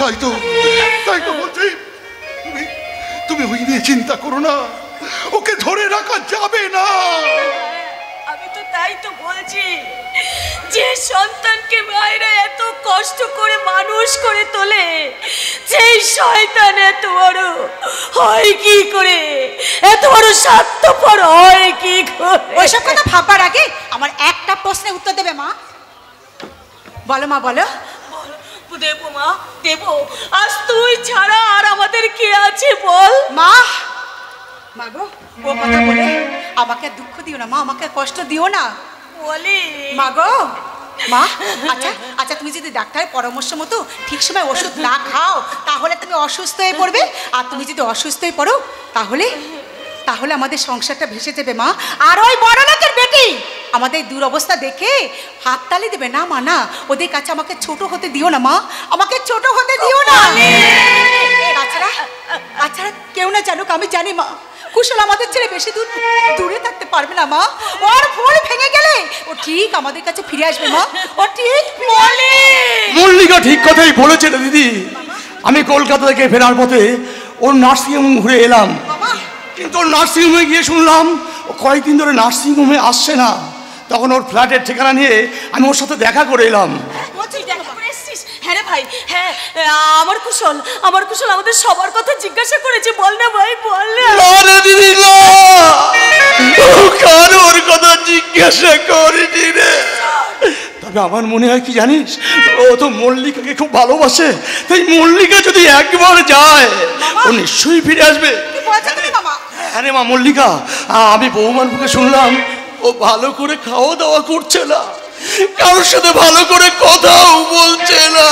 তাই তো বলছি, তুমি ওই নিয়ে চিন্তা করো না, ওকে ধরে রাখা যাবে না। আমি তো তাই তো বলছি, যে সন্তানকে মায়েরা এত কষ্ট করে মানুষ করে তোলে, সেই শয়তান এত বড় হয় কি করে, এত বড় স্বার্থপর হয় কি করে? ওইসব কথা ভাববার আগে আমার একটা প্রশ্নের উত্তর দেবে মা। বলো মা, বলো। দেবো মা, দেবো। আজ তুই ছাড়া আর আমাদের কে আছে বল? মা, মা গো, ও কথা বলে আমাকে দুঃখ দিও না মা, আমাকে কষ্ট দিও না। বলি মা গো, মা, আচ্ছা আচ্ছা, তুমি যদি ডাক্তারের পরামর্শ মতো ঠিক সময় ওষুধ না খাও তাহলে তুমি অসুস্থ হয়ে পড়বে, আর তুমি যদি অসুস্থ হয়ে পড়ো তাহলে তাহলে আমাদের সংসারটা ভেসে যাবে মা। আর ওই বড় লোকের বেটি আমাদের দুরবস্থা দেখে হাততালি দেবে না মা, না, ওদের কাছে আমাকে ছোট হতে দিও না মা, আমাকে ছোট হতে দিও না। তাছাড়া তাছাড়া কেউ না জানুক, আমি জানি মা, কুশল আমাদের ছেড়ে বেশি দূরে থাকতে পারবে না মা। ওর ফুল ভেঙে গেলে ও ঠিক আমাদের কাছে ফিরে আসবে মা, ও ঠিক বলে। মল্লিকা ঠিক কথাই বলেছে রে দিদি। আমি কলকাতা থেকে ফেরার পথে ওর নার্সিংহোম ঘুরে এলাম, কিন্তু ওর নার্সিংহোমে গিয়ে শুনলাম ও কয়েকদিন ধরে নার্সিংহোমে আসছে না। তখন ওর ফ্ল্যাটের ঠিকানা নিয়ে আমি ওর সাথে দেখা করে এলাম। তুই দেখা করে এসছিস? হ্যাঁ রে ভাই, হ্যাঁ, আমার কুশল আমাদের সবার কথা জিজ্ঞাসা করেছে। বল না ভাই, বল না। না রে দিদি, না, ও কারোর কথা জিজ্ঞাসা করিনি রে। তবে আমার মনে হয় কি জানিস, ও তো মল্লিকাকে খুব ভালোবাসে, তাই মল্লিকা যদি একবার যায় ও নিশ্চয়ই ফিরে আসবে। হ্যাঁ রে মা, মল্লিকা, আমি বৌমার মুখে শুনলাম ও ভালো করে খাওয়া দাওয়া করছে না, কারোর সাথে ভালো করে কথাও বলছে না,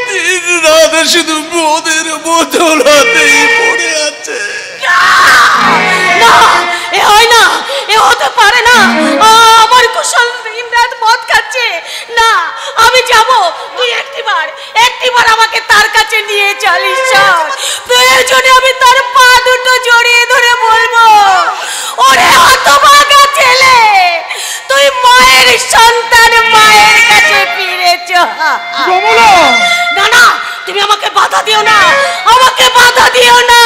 দিন রাতে শুধু মদের বোতল হাতেই পড়ে আছে। না, এ হয় না, এ হতে পারে না। আমার কুশল দিনরাত মদ খাচ্ছে। না, আমি যাব। তুই একটিবার আমাকে তার কাছে নিয়ে চল ঈশ্বর। প্রয়োজনে আমি তার পা দুটো জড়িয়ে ধরে বলবো, ওরে হতভাগা ছেলে, তুই মায়ের সন্তান, মায়ের কাছে ফিরে চল। না না, তুমি আমাকে বাধা দিও না, আমাকে বাধা দিও না।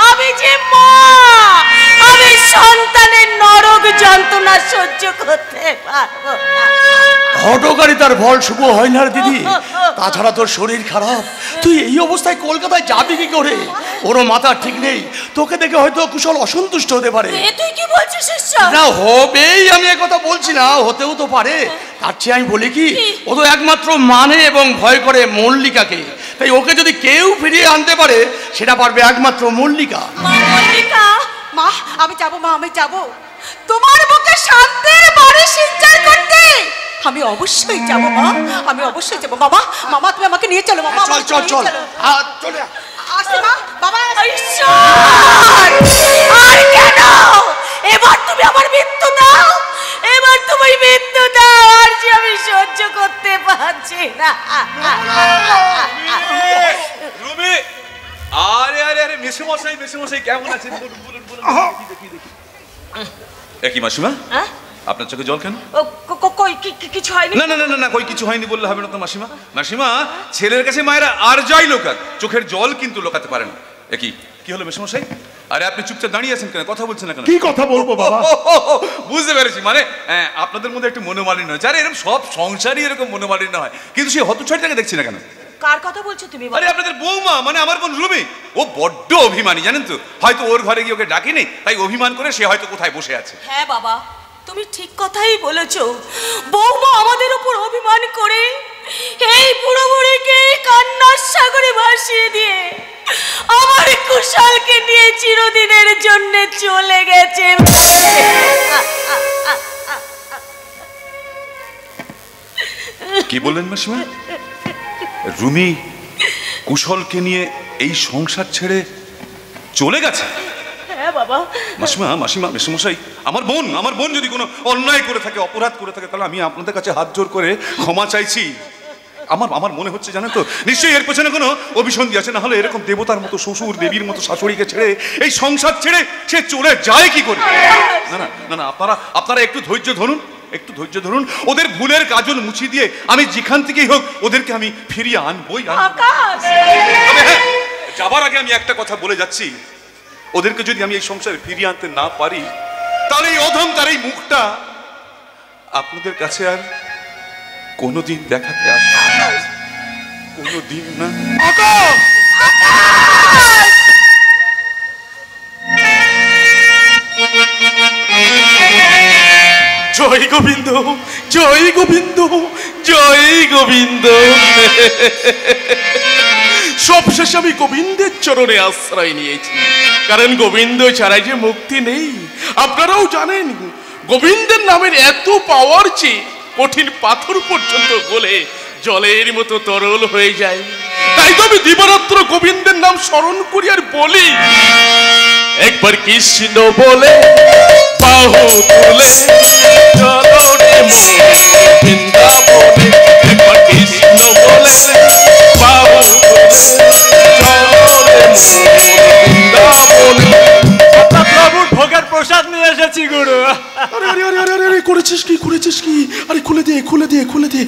আমি যে মা, আমি সন্তানের নরক যন্ত্রণা সহ্য করতে পারবো না। হটকারিতার ফল শুভ হয় না রে দিদি। তাছাড়া তোর শরীর খারাপ, তুই এই অবস্থায় কলকাতায় যাবি কি করে? ওরও মাথা ঠিক নেই, তোকে দেখে হয়তো কুশল অসন্তুষ্ট হতে পারে। তুই কি বলছিস ঈশ্বর? না হবেই, আমি একথা বলছি না, হতেও তো পারে। তার চেয়ে আমি বলি কি, ও তো একমাত্র মানে এবং ভয় করে মল্লিকাকে। তাই ওকে যদি কেউ ফিরিয়ে আনতে পারে, সেটা পারবে একমাত্র মল্লিকা। মল্লিকা, মা আমি যাব, মা আমি যাব তোমার বুকে শান্তির বাড়ি সিঞ্চাই করতে। আমি অবশ্যই যাব মা, আমি অবশ্যই যাব। বাবা, মামা তুমি আমাকে নিয়ে চলো। মামা চল চল চল, চলে আসি মা। বাবা ঈশ্বর, আর কেন? এবার তুমি আমার মৃত্যু দাও, এবার তুমি মৃত্যু দাও, আর যে আমি সহ্য করতে পারছি না। রুমি, আরে আরে আরে মেসেমশাই, মেসেমশাই কেমন আছেন? বলুন বলুন বলুন, দেখি দেখি। একই মাসিমা, আপনার চোখে জল কেন? কই কিছু হয়নি। না না না না, কই কিছু হয়নি বললে হবে না তো মাসিমা। মাসিমা, ছেলের কাছে মায়েরা আর যাই লোকাক, চোখের জল কিন্তু লোকাতে পারে না। একই কি হলো মেসেমশাই? আরে আপনি চুপচাপ দাঁড়িয়ে আছেন কেন, কথা বলছেন না কেন? কি কথা বলবো বাবা? বুঝতে পেরেছি, মানে আপনাদের মধ্যে একটু মনোমালিন্য হয়েছে। আরে এরকম সব সংসারই এরকম মনোমালিন্য হয়, কিন্তু সেই হতছাড়িটাকে দেখছি না কেন? কার কথা বলছো তুমি? আরে আপনাদের বৌমা, মানে আমার বোন রুমি, ও বড্ড অভিমানী জানেন তো। হয়তো ওর ঘরে গিয়ে ওকে ডাকিনি, তাই অভিমান করে সে হয়তো কোথায় বসে আছে। হ্যাঁ বাবা, তুমি ঠিক কথাই বলেছো। বৌমা আমাদের উপর অভিমান করে এই বুড়ো বুড়িকে কান্নার সাগরে ভাসিয়ে দিয়ে আমার কুশালকে নিয়ে চিরদিনের জন্য চলে গেছে। কি বললেন মাসিমা? রুমি কুশলকে নিয়ে এই সংসার ছেড়ে চলে গেছে? হ্যাঁ বাবা। মাসিমা, মাসিমা, মেসোমশাই, আমার বোন যদি কোনো অন্যায় করে থাকে, অপরাধ করে থাকে, তাহলে আমি আপনাদের কাছে হাত জোর করে ক্ষমা চাইছি। আমার মনে হচ্ছে জানেন তো, নিশ্চয়ই এর পেছনে কোনো অভিসন্ধি আছে, না হলে এরকম দেবতার মতো শ্বশুর, দেবীর মতো শাশুড়িকে ছেড়ে এই সংসার ছেড়ে সে চলে যায় কি করে? না না না না, আপনারা একটু ধৈর্য ধরুন, একটু ধৈর্য ধরুন। ওদের ভুলের কাজল মুছিয়ে দিয়ে আমি যেখান থেকেই হোক ওদেরকে আমি ফিরিয়ে আনবই। তবে হ্যাঁ, যাবার আগে আমি একটা কথা বলে যাচ্ছি, ওদেরকে যদি আমি এই সংসারে ফিরিয়ে আনতে না পারি, তাহলে এই অধমকার এই মুখটা আপনাদের কাছে আর কোনোদিন দেখাতে আসবে না, কোনোদিন না। জয় গোবিন্দ, জয় গোবিন্দ, জয় গোবিন্দ। সবশেষে আমি গোবিন্দের চরণে আশ্রয় নিয়েছি, কারণ গোবিন্দ ছাড়া যে মুক্তি নেই। আপনারাও জানেন, গোবিন্দের নামের এত পাওয়ার চেয়ে কঠিন পাথর পর্যন্ত গলে জলের মতো তরল হয়ে যায়। তাই তো আমি দিবারাত্র গোবিন্দের নাম স্মরণ করি আর বলি, একবার কৃষ্ণ বলে বাহু তুলে চলো রে বৃন্দাবনে। একবার কৃষ্ণ বলে বাহু তুলে চলো রে বৃন্দাবনে। প্রভুর ভোগের প্রসাদ নিয়ে এসেছি গুরু। আরে আরে আরে আরে আরে, করেছিস কি, করেছিস কি? আরে খুলে দে, খুলে দে, খুলে দে।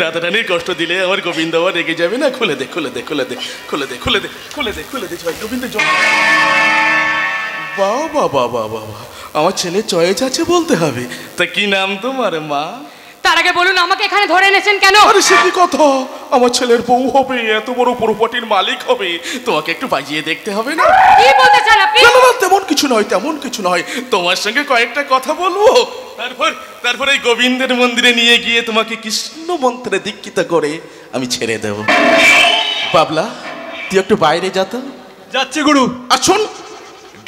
রাধা রানীর কষ্ট দিলে আমার গোবিন্দ আবার রেগে যাবে না। খুলে দে, খুলে দে, খুলে দে, খুলে দে, খুলে দে, খুলে দে, খুলে দে। জয় গোবিন্দ, জয়। বাবা বাবা বাবা, আমার ছেলে চয়েস আছে বলতে হবে। তা কি নাম তোমার মা? তার আগে বলুন, আমাকে এখানে ধরে এনেছেন কেন? আরে সে কি কথা, আমার ছেলের বউ হবে, এত বড় প্রপার্টির মালিক হবে, তোমাকে একটু বাজিয়ে দেখতে হবে না? কি বলতে চান আপনি? না না, তেমন কিছু নয়, তেমন কিছু নয়। তোমার সঙ্গে কয়েকটা কথা বলবো, তারপর এই গোবিন্দের মন্দিরে নিয়ে গিয়ে তোমাকে কৃষ্ণ মন্ত্রে দীক্ষিত করে আমি ছেড়ে দেব। বাবলা, তুই একটু বাইরে যা তো। যাচ্ছি গুরু। আর শোন,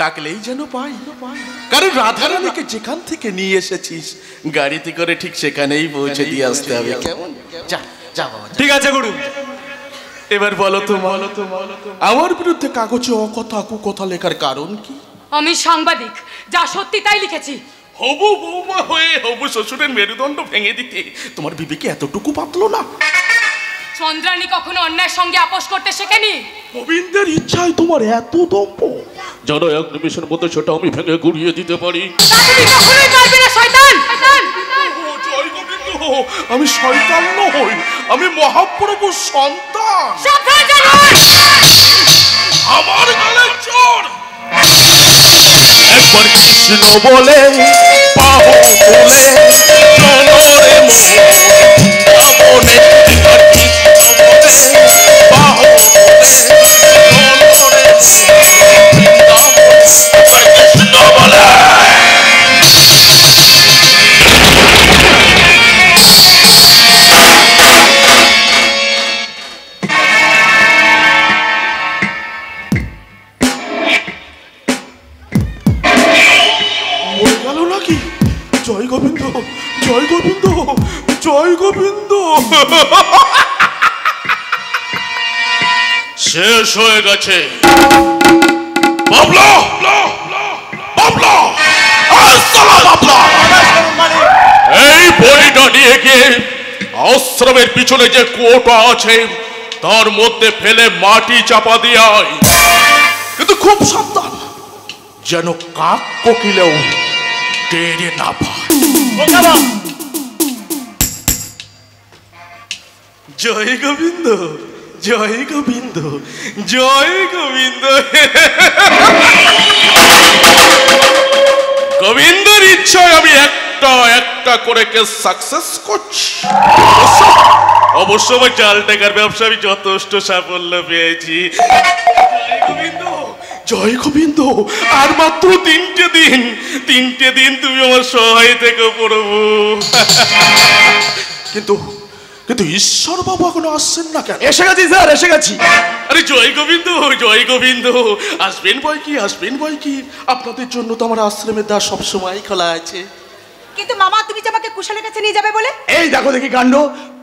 ডাকলেই যেন পাই। কারণ রাধারানীকে যেখান থেকে নিয়ে এসেছিস গাড়িতে করে ঠিক সেখানেই পৌঁছে দিয়ে আসতে হবে। কেমন? যা যা বাবা। ঠিক আছে গুরু। এবার বলো তো আমার বিরুদ্ধে কাগজে অকথা কুকথা লেখার কারণ কি? আমি সাংবাদিক, যা সত্যি তাই লিখেছি। হবু বৌমা হয়ে হবু শ্বশুরের মেরুদণ্ড ভেঙে দিতে তোমার বিবেকে এতটুকু পাতলো না? চন্দ্রানী কখনো অন্যায়ের সঙ্গে আপোষ করতে শেখেনি। গোবিন্দের ইচ্ছায় তোমার এত দম্ভ, যারা এক নিমিষের মধ্যে সেটা আমি ভেঙে গুড়িয়ে দিতে পারি। তুমি কখনোই পারবে না শয়তান। জয় গোবিন্দ, আমি শয়তান নই, আমি মহাপ্রভুর সন্তান। আমার গালে চোর। একবার কৃষ্ণ বলে বাহু তুলে চলরে মনে, একবার কৃষ্ণ বলে বাহু তুলে চলরে কৃষ্ণ বলে। জয় গোবিন্দ, জয় গোবিন্দ, জয় গোবিন্দ। শেষ হয়ে গেছে। বাবলা, বাবলা, বাবলা, এই বলিটা নিয়ে গিয়ে আশ্রমের পিছনে যে কুয়োটা আছে তার মধ্যে ফেলে মাটি চাপা দিয়ে আয়। কিন্তু খুব সাবধান, যেন কাক কোকিলেও টেনে না পায়। জয় গোবিন্দ, জয় গোবিন্দ, জয় গোবিন্দ। গোবিন্দের ইচ্ছায় আমি একটা একটা করে কেস সাকসেস করছি। অবশ্য আমার জাল টাকার ব্যবসা আমি যথেষ্ট সাফল্য পেয়েছি। জয় গোবিন্দ, জয় গোবিন্দ। আর মাত্র 3টে দিন তুমি আমার সহায় থেকে প্রভু। কিন্তু কিন্তু ঈশ্বর বাবু এখনো আসছেন না কেন? এসে গেছি স্যার, এসে গেছি। আরে জয় গোবিন্দ, জয় গোবিন্দ। আসবেন বই কি, আসবেন বই কি। আপনাদের জন্য তো আমার আশ্রমের দ্বার সবসময় খোলা আছে। কিন্তু মামা, তুমি যে আমাকে কুশলের কাছে নিয়ে যাবে বলে। এই দেখো দেখি কাণ্ড,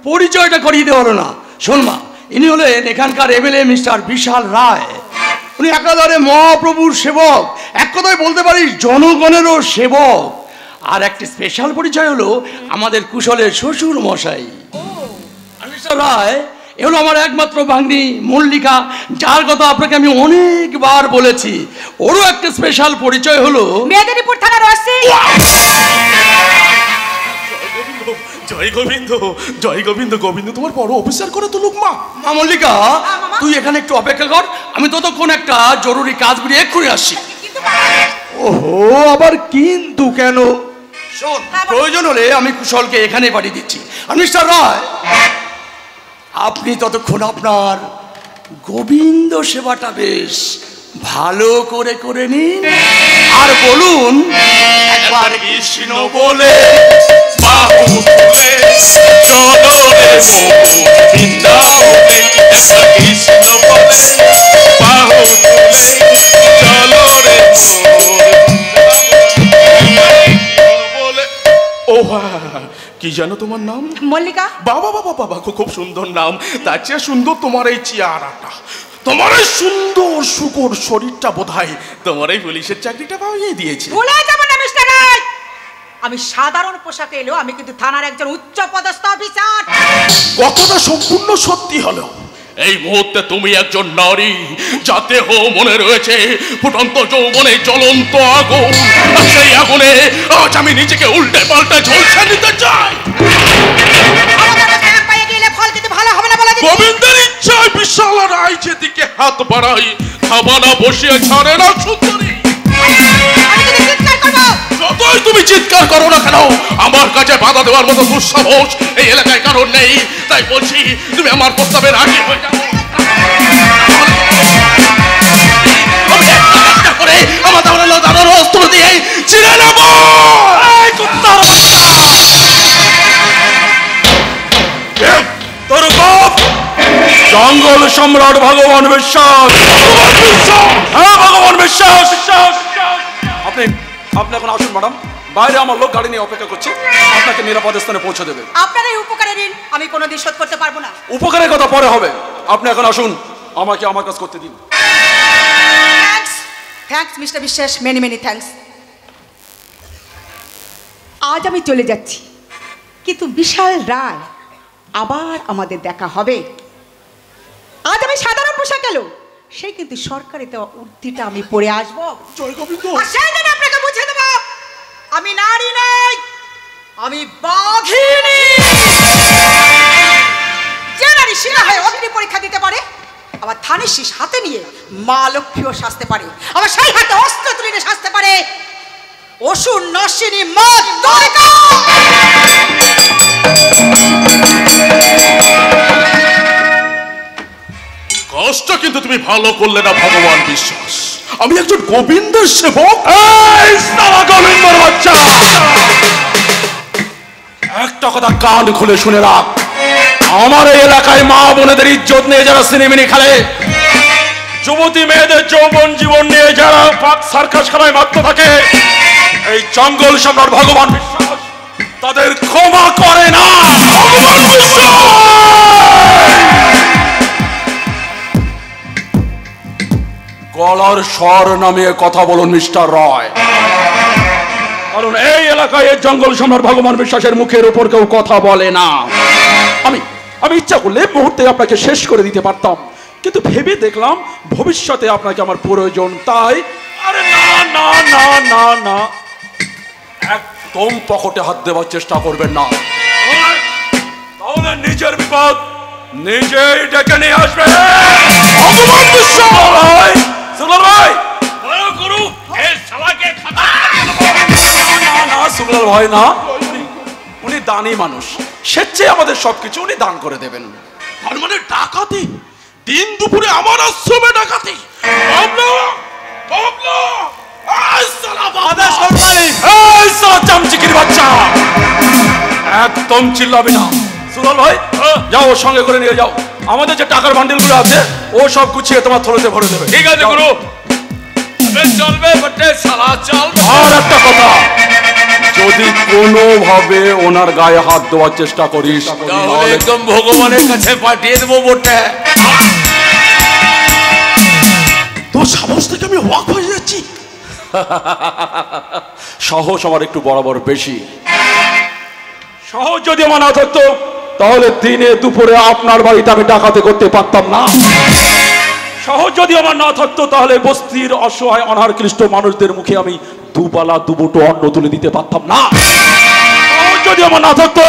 পরিচয়টা করিয়ে দেওয়া হলো না। শোন মা, ইনি হলেন এখানকার এমএলএ মিস্টার বিশাল রায়। উনি একাধারে মহাপ্রভুর সেবক, এক কথায় বলতে পারিস জনগণেরও সেবক। আর একটি স্পেশাল পরিচয় হলো আমাদের কুশলের শ্বশুর মশাই মিস্টার রায়। এ হলো আমার একমাত্র ভাগ্নি মল্লিকা, যার কথা আপনাকে আমি অনেকবার বলেছি। ওরও একটা স্পেশাল পরিচয় হলো মেদিনীপুর থানার ওসি। জয় গোবিন্দ, জয় গোবিন্দ। গোবিন্দ তোমার বড় অফিসার করে তুলুক মা। মা মল্লিকা, তুই এখানে একটু অপেক্ষা কর, আমি ততক্ষণ একটা জরুরি কাজ বেরিয়ে এক্ষুনি আসছি। ওহো, আবার কিন্তু কেন? শোন, প্রয়োজন হলে আমি কুশলকে এখানে পাঠিয়ে দিচ্ছি। আর মিস্টার রায়, আপনি ততক্ষণ আপনার গোবিন্দ সেবাটা বেশ ভালো করে করে নিন। আর বলুন একবার কৃষ্ণ বলে বাহু তুলে চলো রে বৃন্দাবনে। একবার কৃষ্ণ বলে বাহু তুলে চলো রে বলে। ও কি জানো তোমার নাম? মল্লিকা। বাবা বাবা বাবা, খুব সুন্দর নাম। তার চেয়ে সুন্দর তোমার এই চেহারাটা, তোমার এই সুন্দর সুকর শরীরটা বোধহয় তোমার এই পুলিশের চাকরিটা পাইয়ে দিয়েছে। ভুলে যাব না মিস্টার রায়, আমি সাধারণ পোশাকে এলেও আমি কিন্তু থানার একজন উচ্চ পদস্থ অফিসার। কথাটা সম্পূর্ণ সত্যি হলো। এই মুহূর্তে তুমি একজন নারী, যাতে মনে রয়েছে ফুটন্ত যৌবনে জ্বলন্ত আগুন। আর সেই আগুনে আজ আমি নিজেকে উল্টে পাল্টে ঝলসে নিতে চাই। গোবিন্দের ইচ্ছায় বিশাল রায় যেদিকে হাত বাড়াই, থামানা বসিয়ে ছাড়ে না সুন্দরী। যতই তুমি চিৎকার করো না কেন, আমার কাছে বাধা দেওয়ার মতো দুঃসাহস এই এলাকায় কারণ নেই। তাই বলছি, তুমি আমার প্রস্তাবে রাজি হয়ে যাও। আমি একটা করে আমার দাদার অস্ত্র দিয়ে ছিঁড়ে নেব। তোর বাপ জঙ্গল সম্রাট ভগবান বিশ্বাস। হ্যাঁ, ভগবান বিশ্বাস। আপনি এখন আসুন ম্যাডাম, বাইরে আমার লোক গাড়ি নিয়ে অপেক্ষা করছে, আপনাকে নিরাপদ স্থানে পৌঁছে দেবে। আপনার এই উপকারের ঋণ আমি কোনোদিন শোধ করতে পারবো না। উপকারের কথা পরে হবে, আপনি এখন আসুন, আমাকে আমার কাজ করতে দিন। থ্যাঙ্কস মিস্টার বিশ্বাস, মেনি মেনি থ্যাঙ্কস। আজ আমি চলে যাচ্ছি, কিন্তু বিশাল রায় আবার আমাদের দেখা হবে। আজ আমি সাধারণ পোশাক এলো, সেই কিন্তু সরকারি দেওয়া উর্দিটা আমি পরে আসবো। আর সেই দিন আপনাকে বুঝে দেবো আমি নারী নই, আমি বাঘিনী। যে নারী শিলা হয়ে অগ্নি পরীক্ষা দিতে পারে, আবার থানের শীষ হাতে নিয়ে মা লক্ষ্মীও সাজতে পারে, আবার সেই হাতে অস্ত্র তুলে নিয়ে সাজতে পারে অসুর নশিনী মা দুর্গা। কষ্ট কিন্তু তুমি ভালো করলে না ভগবান বিশ্বাস। আমি একজন গোবিন্দের সেবক। গোবিন্দর বাচ্চা, একটা কথা কান খুলে শুনে রাখ, আমার এই এলাকায় মা বোনেদের ইজ্জত নিয়ে যারা সিনেমিনি খেলে, যুবতী মেয়েদের যৌবন জীবন নিয়ে যারা সার্কাস খেলায় মাত্র থাকে, এই জঙ্গল সম্রাট ভগবান বিশ্বাস তাদের ক্ষমা করে না। ভগবান বিশ্বাস, গলার স্বর নামিয়ে কথা বলুন মিস্টার রয়, কারণ এই এলাকায় এই জঙ্গল সম্রাট ভগবান বিশ্বাসের মুখের উপর কেউ কথা বলে না। আমি ইচ্ছা করলে মুহূর্তে আপনাকে শেষ করে দিতে পারতাম, কিন্তু ভেবে দেখলাম ভবিষ্যতে আপনাকে আমার প্রয়োজন, তাই। আরে না না না না না, একদম পকেটে হাত দেওয়ার চেষ্টা করবেন না, তাহলে নিজের বিপদ নিজেই ডেকে নিয়ে আসবে। ভগবান বিশ্বাস, সুগলাল ভাই, গুরু এই শালাকে খাতা না সুগলাল ভাই না, উনি দানি মানুষ, স্বেচ্ছায় আমাদের সবকিছু উনি দান করে দেবেন। তার মানে ডাকাতি, দিন দুপুরে আমার আশ্রমে ডাকাতি। বাবলা বাবলা, এই শালা বাদা সরকারি, এই শালা চামচিকির বাচ্চা, একদম চিল্লাবি না। সুগলাল ভাই, যাও ওর সঙ্গে করে নিয়ে যাও, আমাদের যে টাকার বান্ডিলগুলো আছে ও সব গুছিয়ে তোমার থলেতে ভরে দেবে। ঠিক আছে গুরু, চলবে বটে শালা, চলবে। আর একটা কথা, যদি কোনোভাবে ওনার গায়ে হাত দেওয়ার চেষ্টা করিস তাহলে একদম ভগবানের কাছে পাঠিয়ে দেবো বটে। তোর সাহস থেকে আমি অবাক হয়ে যাচ্ছি। সাহস আমার একটু বরাবর বেশি। সাহস যদি আমার না থাকতো তাহলে দিনে দুপুরে আপনার বাড়িতে আমি ডাকাতি করতে পারতাম না। সাহস যদি আমার না থাকতো তাহলে বস্তির অসহায় অনাহারক্লিষ্ট মানুষদের মুখে আমি দুপালা দুবুটো অন্ন তুলে দিতে পারতাম না। সাহস যদি আমার না থাকতো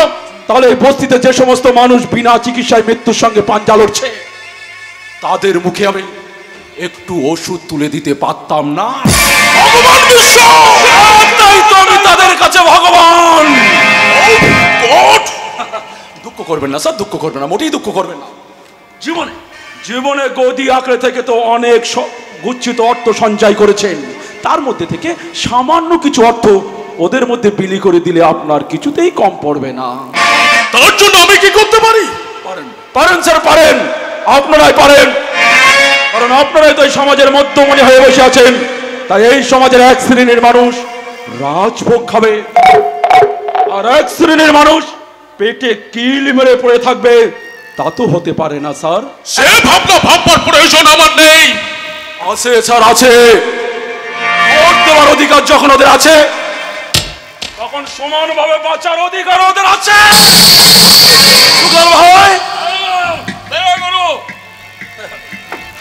তাহলে এই বস্তিতে যে সমস্ত মানুষ বিনা চিকিৎসায় মৃত্যুর সঙ্গে পাঞ্জা লড়ছে তাদের মুখে আমি একটু ওষুধ তুলে দিতে পারতাম না। ভগবান বিশ্বাস, তাই তো আমি তাদের কাছে ভগবান। দুঃখ করবেন না স্যার, দুঃখ করবেন না, মোটেই দুঃখ করবেন না। জীবনে গদি আঁকড়ে থেকে তো অনেক গুচ্ছিত অর্থ সঞ্চয় করেছেন, তার মধ্যে থেকে সামান্য কিছু অর্থ ওদের মধ্যে বিলি করে দিলে আপনার কিছুতেই কম পড়বে না। তার জন্য আমি কি করতে পারি? পারেন স্যার, পারেন, আপনারাই পারেন, কারণ আপনারাই তো এই সমাজের মধ্যমণি হয়ে বসে আছেন। তাই এই সমাজের এক শ্রেণীর মানুষ রাজভোগ খাবে, আর এক শ্রেণীর মানুষ পেটে কিল মেরে পড়ে থাকবে, তা তো হতে পারে না স্যার। সে ভাবনা ভাববার প্রয়োজন আমার নেই। আছে স্যার, আছে। ভোট দেওয়ার অধিকার যখন ওদের আছে তখন সমানভাবে বাঁচার অধিকার ওদের আছে। সুগলাল ভাই,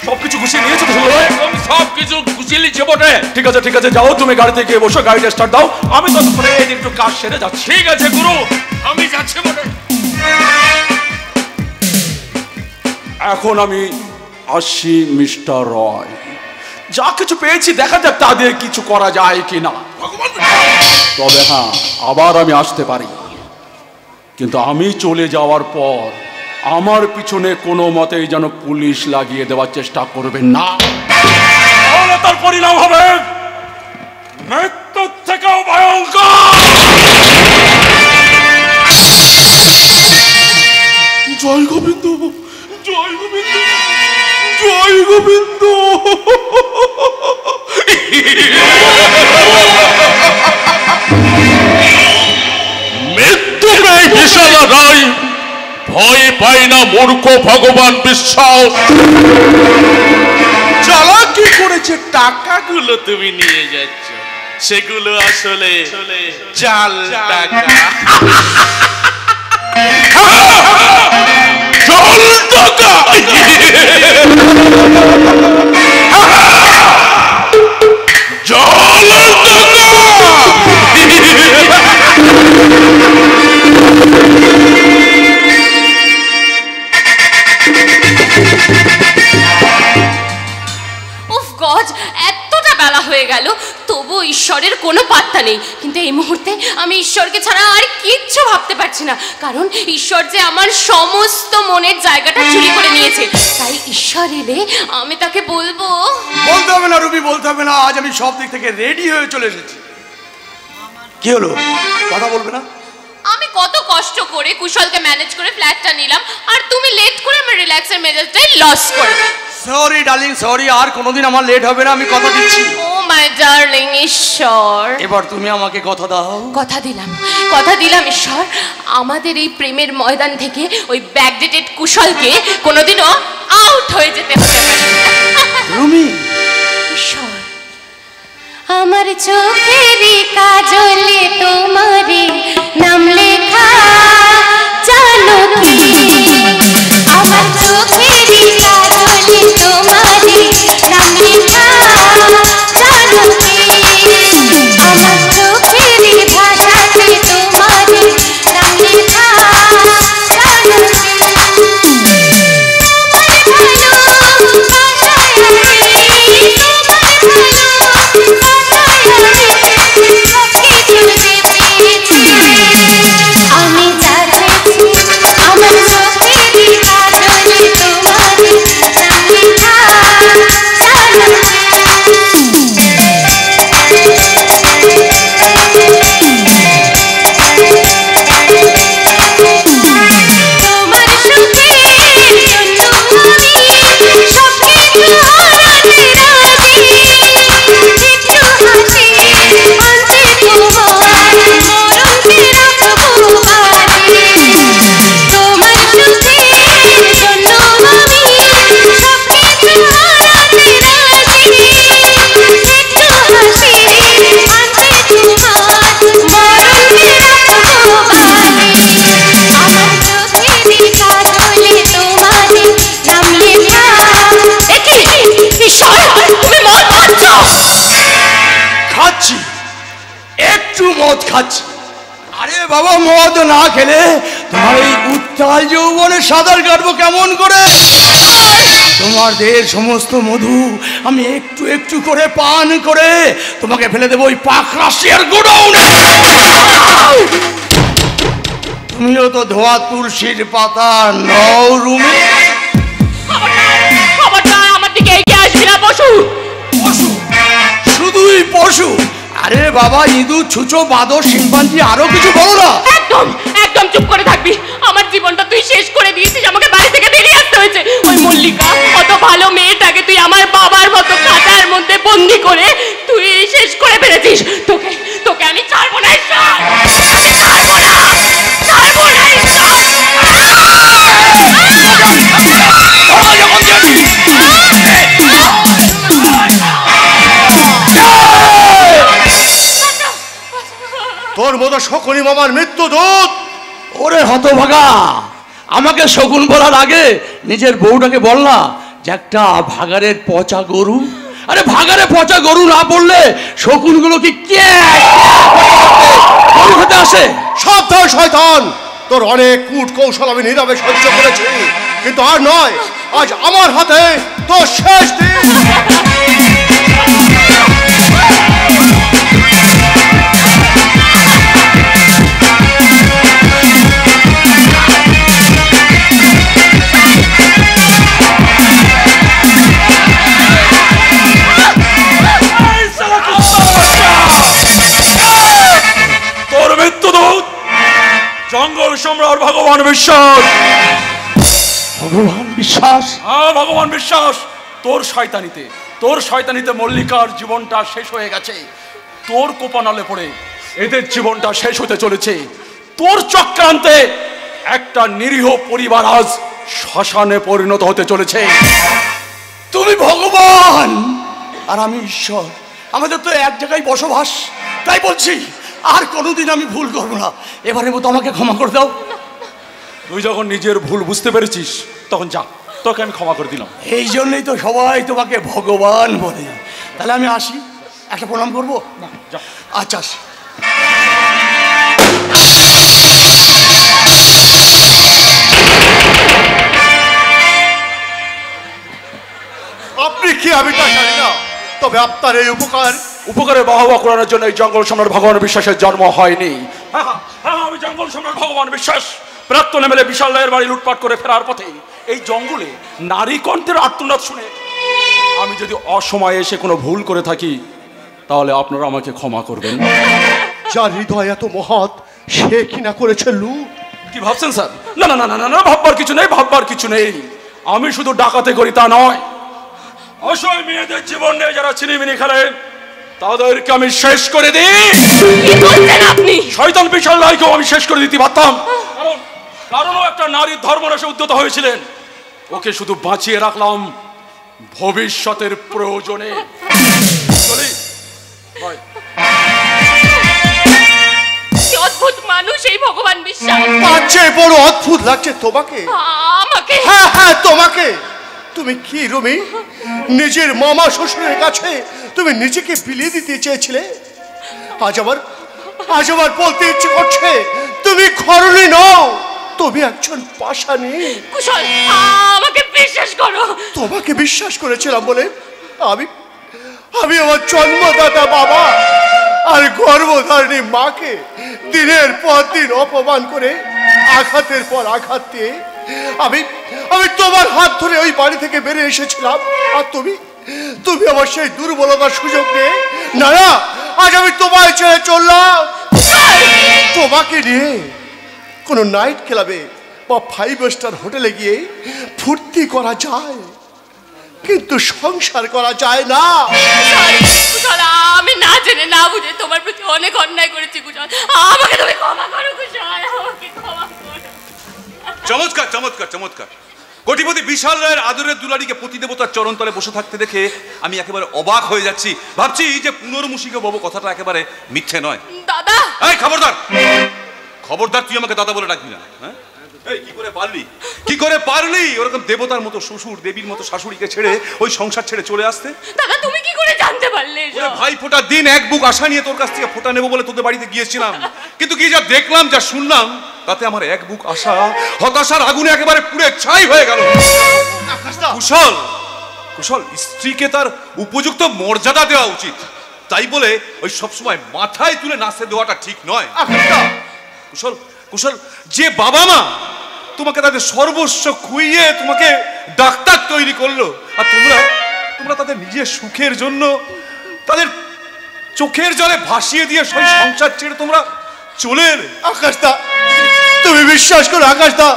সবকিছু গুছিয়ে নিয়েছো তো সুগলাল ভাই? সবকিছু গুছিয়ে নিচ্ছে বটে। ঠিক আছে, ঠিক আছে, যাও তুমি গাড়িতে গিয়ে বসো, গাড়িটা স্টার্ট দাও, আমি ততক্ষণে এই একটু কাজ সেরে যাচ্ছি। ঠিক আছে গুরু, আমি যাচ্ছি বটে। এখন আমি আসি মিস্টার রয়, যা কিছু পেয়েছি দেখা যাক তা দিয়ে কিছু করা যায় কিনা। তবে হ্যাঁ, আবার আমি আসতে পারি, কিন্তু আমি চলে যাওয়ার পর আমার পিছনে কোনো মতেই যেন পুলিশ লাগিয়ে দেওয়ার চেষ্টা করবেন না, তাহলে তার পরিণাম হবে মৃত্যুর থেকেও ভয়ঙ্কর। জয় গোবিন্দ, জয় গোবিন্দ, জয় গোবিন্দ। পাই না মূর্খ ভগবান বিশ্বাস। জ্বালা কি করেছে? টাকাগুলো তুমি নিয়ে যাচ্ছ, সেগুলো আসলে জাল টাকা। জাল টাকা। জাল টাকা। উফ গজ, এতটা বেলা হয়ে গেল তবু ঈশ্বরের কোনো পাত্তা নেই। কিন্তু এই মুহূর্তে আমি ঈশ্বরকে ছাড়া আর কিচ্ছু ভাবতে পারছি না, কারণ ঈশ্বর যে আমার সমস্ত মনের জায়গাটা চুরি করে নিয়েছে। তাই ঈশ্বর এলে আমি তাকে বলবো। বলতে হবে না রুবি, বলতে হবে না। আজ আমি সব দিক থেকে রেডি হয়ে চলে এসেছি। কি হলো, কথা বলবে না? আমি কত কষ্ট করে কুশলকে ম্যানেজ করে ফ্ল্যাটটা নিলাম, আর তুমি লেট করে আমার রিল্যাক্সের মেজাজটাই লস করে। Sorry darling, sorry. আর কোনোদিন আমার লেট হবে না, আমি কথা দিচ্ছি। ও মাই ডার্লিং ঈশ্বর, এবার তুমি আমাকে কথা দাও। কথা দিলাম, কথা দিলাম ঈশ্বর। আমাদের এই প্রেমের ময়দান থেকে ওই ব্যাকডেটেড কুশলকে কোনোদিনও আউট হয়ে যেতে হবে না। রুমি, ঈশ্বর, আমার চোখেরই কাজলে তোমারই নাম লেখা, জানো কি? আমার চোখেরই কাজলে তোমারই নাম লেখা, জানো কি? আমার চোখেরই ভাষাতে তোমারই নাম লেখা, জানো কি? আমি চাচ্ছি আমার চোখেরই কাজলে তোমারই নাম লেখা, জানো তোমার সুখের জন্য আমি সবকিছু হারাতে রাজি, একটু হাসি আনতে তোমার মরণকে রাখবো বাজি। তোমার সুখের জন্য আমি সবকিছু হারাতে রাজি, একটু হাসি আনতে তোমার মরণকে রাখবো বাজি। আমার চোখেরই কাজলে তোমারই নাম লেখা। একি ঈশ্বর, তুমি মদ খাচ্ছ? খাচ্ছি, একটু মদ খাচ্ছি। আরে বাবা, মদ না খেলে তোমার এই উত্তাল যৌবনে সাঁতার কাটবো কেমন করে? তোমার দেহের সমস্ত মধু আমি একটু একটু করে পান করে তোমাকে ফেলে দেবো ওই পাক রাশিয়ার গোডাউনে। তুমিও তো ধোয়া তুলসীর পাতা নও রুমি। খবরদার আমার দিকে এগিয়ে আসবি না পশু। পশু? শুধুই পশু? আরে বাবা, ইঁদুর, ছুঁচো, বাঁদর, শিম্পাঞ্জি, আরো কিছু বলো না। একদম একদম চুপ করে থাকবি। আমার জীবনটা তুই শেষ করে দিয়েছিস, আমাকে বাড়ি থেকে বেরিয়ে আসতে হয়েছে। ওই মল্লিকা, অত ভালো মেয়েটাকে তুই আমার বাবার মতো খাতার মধ্যে বন্দি করে তুই শেষ করে ফেলেছিস। তোকে তোকে আমি ছাড়বো না ঈশ্বর, আমি ছাড়বো না, ছাড়বো না ঈশ্বর। তোর মতো শকুনি মামার মৃত্যু দূত। ওরে হতভাগা, আমাকে শকুন বলার আগে নিজের বউটাকে বল না যে একটা ভাগাড়ের পচা গরু। আরে ভাগাড়ে পচা গরু না বললে শকুনগুলো কি গরু খেতে আসে? সাবধান শয়তান, তোর অনেক কূট কৌশল আমি নীরবে সহ্য করেছি, কিন্তু আর নয়। আজ আমার হাতে তোর শেষ দিন। তোর মৃত্যুদূত জঙ্গল সম্রাট ভগবান বিশ্বাস। ভগবান বিশ্বাস? হ্যাঁ, ভগবান বিশ্বাস। তোর শয়তানিতে মল্লিকার জীবনটা শেষ হয়ে গেছে। তোর কোপানালে পড়ে এদের জীবনটা শেষ হতে চলেছে। তোর চক্রান্তে একটা নিরীহ পরিবার আজ শ্মশানে পরিণত হতে চলেছে। তুমি ভগবান আর আমি ঈশ্বর, আমাদের তো এক জায়গায় বসবাস। তাই বলছি আর কোনোদিন আমি ভুল করবো না। এবারের মতো আমাকে ক্ষমা করে দাও। তুই যখন নিজের ভুল বুঝতে পেরেছিস তখন যা, তোকে আমি ক্ষমা করে দিলাম। এই জন্যই তো সবাই তোমাকে ভগবান বলে। তাহলে আমি আসি, একটা প্রণাম করবো। আচ্ছা আসি। আপনি কি আমি তা জানি না, তবে আপনার এই উপকারে বাহবা করানোর জন্য এই জঙ্গল সম্রাট ভগবান বিশ্বাসের জন্ম হয়নি। হ্যাঁ, আমি জঙ্গল সম্রাট ভগবান বিশ্বাস প্রাক্তন এমএলএ বিশাল রায়ের বাড়ি লুটপাট করে ফেরার পথে এই জঙ্গলে নারী কণ্ঠের আর্তনাদ শুনে আমি যদি অসময়ে এসে কোনো ভুল করে থাকি তাহলে আপনারা আমাকে ক্ষমা করবেন। যার হৃদয় এত মহৎ সে কিনা করেছে লুট। কি ভাবছেন স্যার? না না না না না, ভাববার কিছু নেই, ভাববার কিছু নেই। আমি শুধু ডাকাতে করি তা নয়, অসহায় মেয়েদের জীবন নিয়ে যারা ছিনিমিনি খেলে তাদেরকে আমি শেষ করে দিই। আপনি শয়তান বিশাল রায়কেও আমি শেষ করে দিতে পারতাম, কারণ ও একটা নারীর ধর্মরসে উদ্যত হয়েছিলেন। ওকে শুধু বাঁচিয়ে রাখলাম ভবিষ্যতের প্রয়োজনে। চলি বাই। অদ্ভুত মানুষ এই ভগবান বিশ্বাস। পাচ্ছে বড় অদ্ভুত লাগছে তোমাকে। আমাকে? হ্যাঁ হ্যাঁ তোমাকে। তুমি কি রুমি নিজের মামা শ্বশুরের কাছে তুমি নিজেকে বিলিয়ে দিতে চেয়েছিলে? আজ আমার বলতে ইচ্ছে করছে তুমি খরণী নও, তুমি একজন পাষাণী। কুশল, আমাকে বিশ্বাস করো। তোমাকে বিশ্বাস করেছিলাম বলে আমি আমার জন্মদাতা বাবা আর গর্ভধারিণী মাকে দিনের পর দিন অপমান করে আঘাতের পর আঘাত দিয়ে আমি তোমার হাত ধরে ওই বাড়ি থেকে বেরিয়ে এসেছিলাম। আর তুমি আমার সেই দুর্বলতার সুযোগ নিয়ে না আজ আমি তোমায় ছেড়ে চললাম। তোমাকে নিয়ে কোনো নাইট ক্লাবে বা 5 স্টার হোটেলে গিয়ে ফুর্তি করা যায়, কিন্তু সংসার করা যায় না। কুশল, আমি না জেনে না বুঝে তোমার প্রতি অনেক অন্যায় করেছি কুশল, আমাকে তুমি ক্ষমা করো কুশল, আমাকে ক্ষমা করো। চমৎকার চমৎকার চমৎকার। কোটিপতি বিশাল রায়ের আদরের দুলারিকে পতিদেবতার চরণতলে বসে থাকতে দেখে আমি একেবারে অবাক হয়ে যাচ্ছি। ভাবছি যে পুনর্মুষিকে বাবু কথাটা একেবারে মিথ্যে নয়। দাদা, এই খবরদার খবরদার, তুই আমাকে দাদা বলে ডাকবি না। হ্যাঁ, এই কি করে পারলি ওরকম দেবতার মতো শ্বশুর দেবীর মতো শাশুড়িকে ছেড়ে ওই সংসার ছেড়ে চলে আসতে? দাদা তুমি কি করে জানতে পারলে? ভাই ফোটার দিন এক বুক আশা নিয়ে তোর কাছ থেকে ফোটা নেবো বলে তোদের বাড়িতে গিয়েছিলাম, কিন্তু কি যা দেখলাম যা শুনলাম তাতে আমার এক বুক আশা হতাশার আগুনে একেবারে পুড়ে ছাই হয়ে গেল। কুশল, স্ত্রীকে তার উপযুক্ত মর্যাদা দেওয়া উচিত, তাই বলে ওই সবসময় মাথায় তুলে নাচতে দেওয়াটা ঠিক নয়। কুশল, যে বাবা মা তোমাকে তাদের সর্বস্ব খুইয়ে তোমাকে ডাক্তার তৈরি করলো, আর তোমরা তাদের নিজের সুখের জন্য তাদের চোখের জলে ভাসিয়ে দিয়ে সেই সংসার ছেড়ে তোমরা চলে এলে। আকাশদা, তুমি বিশ্বাস করো আকাশদা,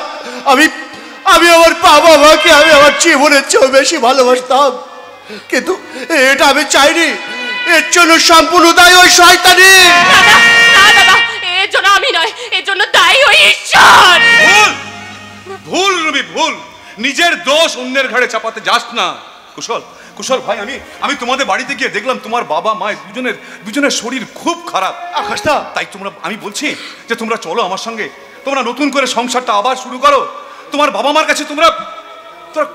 আমি আমার বাবা মাকে আমি আমার জীবনের চেয়েও বেশি ভালোবাসতাম, কিন্তু এটা আমি চাইনি। এর জন্য সম্পূর্ণ দায়ী ওই শয়তানি। দাদা, এর জন্য আমি নয়, এর জন্য দায়ী ওই ঈশ্বর। ভুল রবি, ভুল। নিজের দোষ অন্যের ঘাড়ে চাপাতে যাস না। কুশল ভাই, আমি তোমাদের বাড়িতে গিয়ে দেখলাম তোমার বাবা মা দুজনের শরীর খুব খারাপ। আকাশদা, তাই আমি বলছি যে তোমরা চলো আমার সঙ্গে, তোমরা নতুন করে সংসারটা আবার শুরু করো। তোমার বাবা মার কাছে তোমরা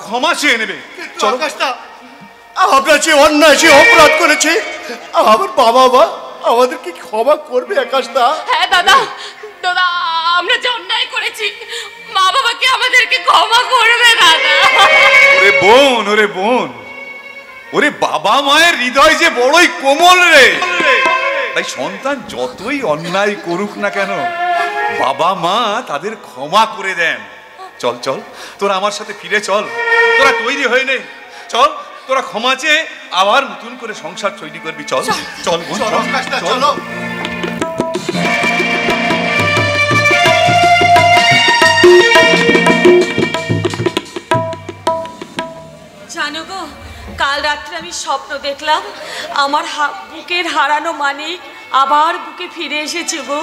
ক্ষমা চেয়ে নেবে। চলো আকাশদা, আমরা যে অন্যায় যে অপরাধ করেছি আমার বাবা মা আমাদেরকে ক্ষমা করবে আকাশদা। হ্যাঁ দাদা, আমরা যে অন্যায় করেছি মা বাবাকে আমাদেরকে ক্ষমা করবে দাদা। ওরে বোন, ওরে বাবা মায়ের হৃদয় যে বড়ই কোমল রে, তাই সন্তান যতই অন্যায় করুক না কেন বাবা মা তাদের ক্ষমা করে দেন। চল তোরা আমার সাথে ফিরে চল, তোরা তৈরি হয়ে নে, চল তোরা ক্ষমা চেয়ে আবার নতুন করে সংসার তৈরি করবি। চল বোন, চলো। জানো গো, কাল রাত্রে আমি স্বপ্ন দেখলাম আমার বুকের হারানো মানিক আবার বুকে ফিরে এসেছে গো।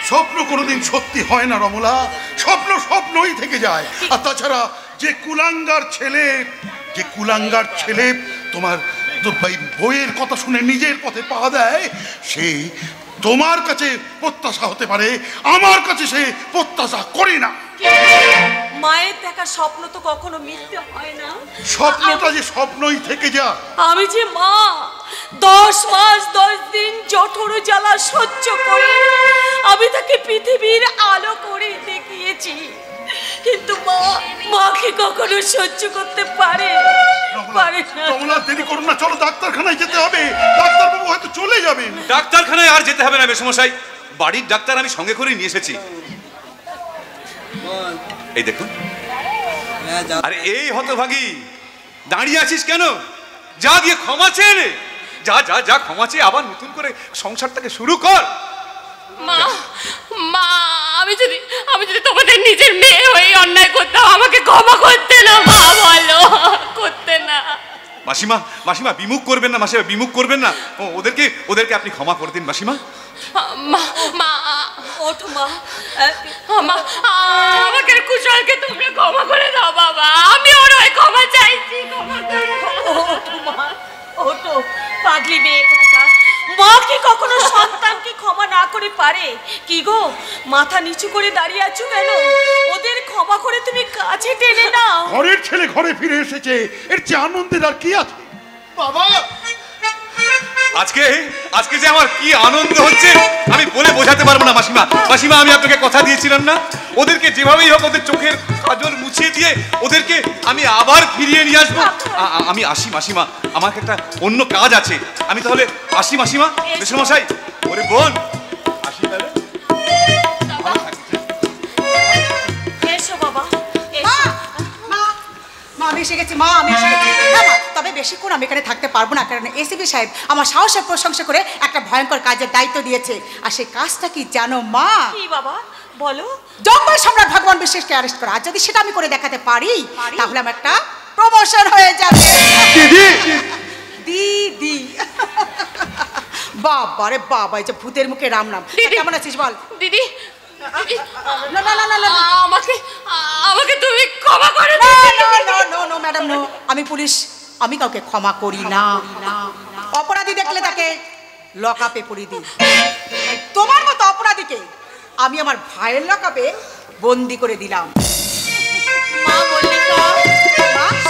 স্বপ্ন কোনোদিন সত্যি হয় না রমলা, স্বপ্ন স্বপ্নই থেকে যায়। আর তাছাড়া যে কুলাঙ্গার ছেলে তোমার বইয়ের কথা শুনে নিজের পথে পা দেয়, সে তোমার কাছে প্রত্যাশা হতে পারে, আমার কাছে সে প্রত্যাশা করে না। মায়ের দেখা স্বপ্ন তো কখনো মিথ্যে হয় না। স্বপ্নটা যে স্বপ্নই থেকে যায়। আমি যে মা 10 মাস 10 দিন জঠর জ্বালা সহ্য করে আমি তাকে পৃথিবীর আলো করে দেখিয়েছি, কিন্তু মা কি কখনো সহ্য করতে পারে? রমলা, দেরি করুন না, চলো ডাক্তারখানায় যেতে হবে। ডাক্তারবাবু হয়তো চলে যাবে। ডাক্তারখানায় আর যেতে হবে না মেসমশাই, বাড়ির ডাক্তার আমি সঙ্গে করে নিয়ে এসেছি। এই দেখুন। আরে এই হতভাগী, দাঁড়িয়ে আছিস কেন? যা গিয়ে ক্ষমা চেয়ে নে। যা যা যা, ক্ষমা চেয়ে আবার নতুন করে সংসারটাকে শুরু কর। মা মা, আমি যদি তোমাদের নিজের মেয়ে হয়ে অন্যায় করতাম, আমাকে ক্ষমা করতে না মা, বলো করতে না। মাসিমা, মাসিমা বিমুখ করবেন না, মাসিমা বিমুখ করবেন না। ওদেরকে আপনি ক্ষমা করে দিন মাসিমা। মা মা ওঠো মা, আমাকে কুশলকে তোমরা ক্ষমা করে দাও বাবা, আমি ওর হয়ে ক্ষমা চাইছি, ক্ষমা করো। ওঠো মা, ওঠো। পাগলি মেয়ে কোথাকার, মা কি কখনো সন্তানকে ক্ষমা না করে পারে? কি গো, মাথা নিচু করে দাঁড়িয়ে আছো কেন? ওদের ক্ষমা করে তুমি কাছে টেনে নাও। ঘরের ছেলে ঘরে ফিরে এসেছে, এর চেয়ে আনন্দের আর কি আছে? বাবা, আজকে যে আমার কি আনন্দ হচ্ছে আমি বলে বোঝাতে পারবো না মাসিমা। মাসিমা, আমি আপনাকে কথা দিয়েছিলাম না, ওদেরকে যেভাবেই হোক ওদের চোখের কাজল মুছিয়ে দিয়ে ওদেরকে আমি আবার ফিরিয়ে নিয়ে আসবো। আমি আসি মাসিমা, আমাকে একটা অন্য কাজ আছে, আমি তাহলে আসি মাসিমা। মেসমশাই, ওরে বোন, আসি তাহলে। এসো বাবা, আমি এসে গেছি মা, আমি এসে গেছি। হ্যাঁ মা, তবে বেশিক্ষণ আমি এখানে থাকতে পারবো না, কারণ এসিপি সাহেব আমার সাহসের প্রশংসা করে একটা ভয়ঙ্কর কাজের দায়িত্ব দিয়েছে। আর সেই কাজটা কি জানো মা? কি বাবা বলো? জঙ্গল সম্রাট ভগবান বিশ্বাসকে অ্যারেস্ট করা। আর যদি সেটা আমি করে দেখাতে পারি, তাহলে আমার একটা প্রমোশন হয়ে যাবে। দিদি দিদি বাবা রে বাবা, এই যে ভূতের মুখে রাম নাম। কেমন আছিস বল? দিদি, না না না না, আমাকে তুমি ক্ষমা করে দাও। নো ম্যাডাম, নো, আমি পুলিশ, আমি কাউকে ক্ষমা করি না। অপরাধী দেখলে তাকে লকআপে পড়িয়ে দিই। তোমার মতো অপরাধীকে আমি আমার ভাইয়ের লকআপে বন্দি করে দিলাম। মা মল্লিকা,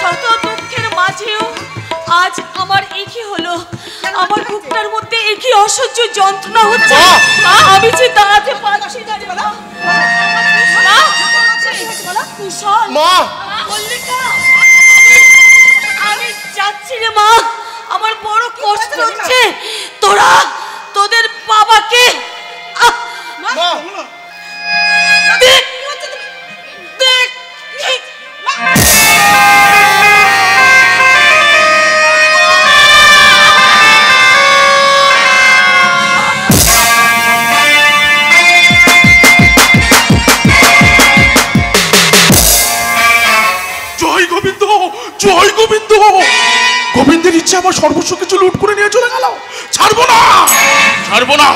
শত দুঃখের মাঝেও আজ আমার একই হলো, আমার বুকটার মধ্যে একই অসহ্য যন্ত্রণা হচ্ছে। আমি যে দাঁড়াতে পারছি না। কুশল, মল্লিকা, আমি যাচ্ছি রে মা, আমার বড় কষ্ট হচ্ছে। তোদের বাবাকে দেখ দেখ। জয় গোবিন্দ, জয় গোবিন্দ। গোবিন্দের ইচ্ছে আমার সর্বস্ব কিছু লুট করে নিয়ে চলে গেল। ছাড়বো না, ছাড়বো না।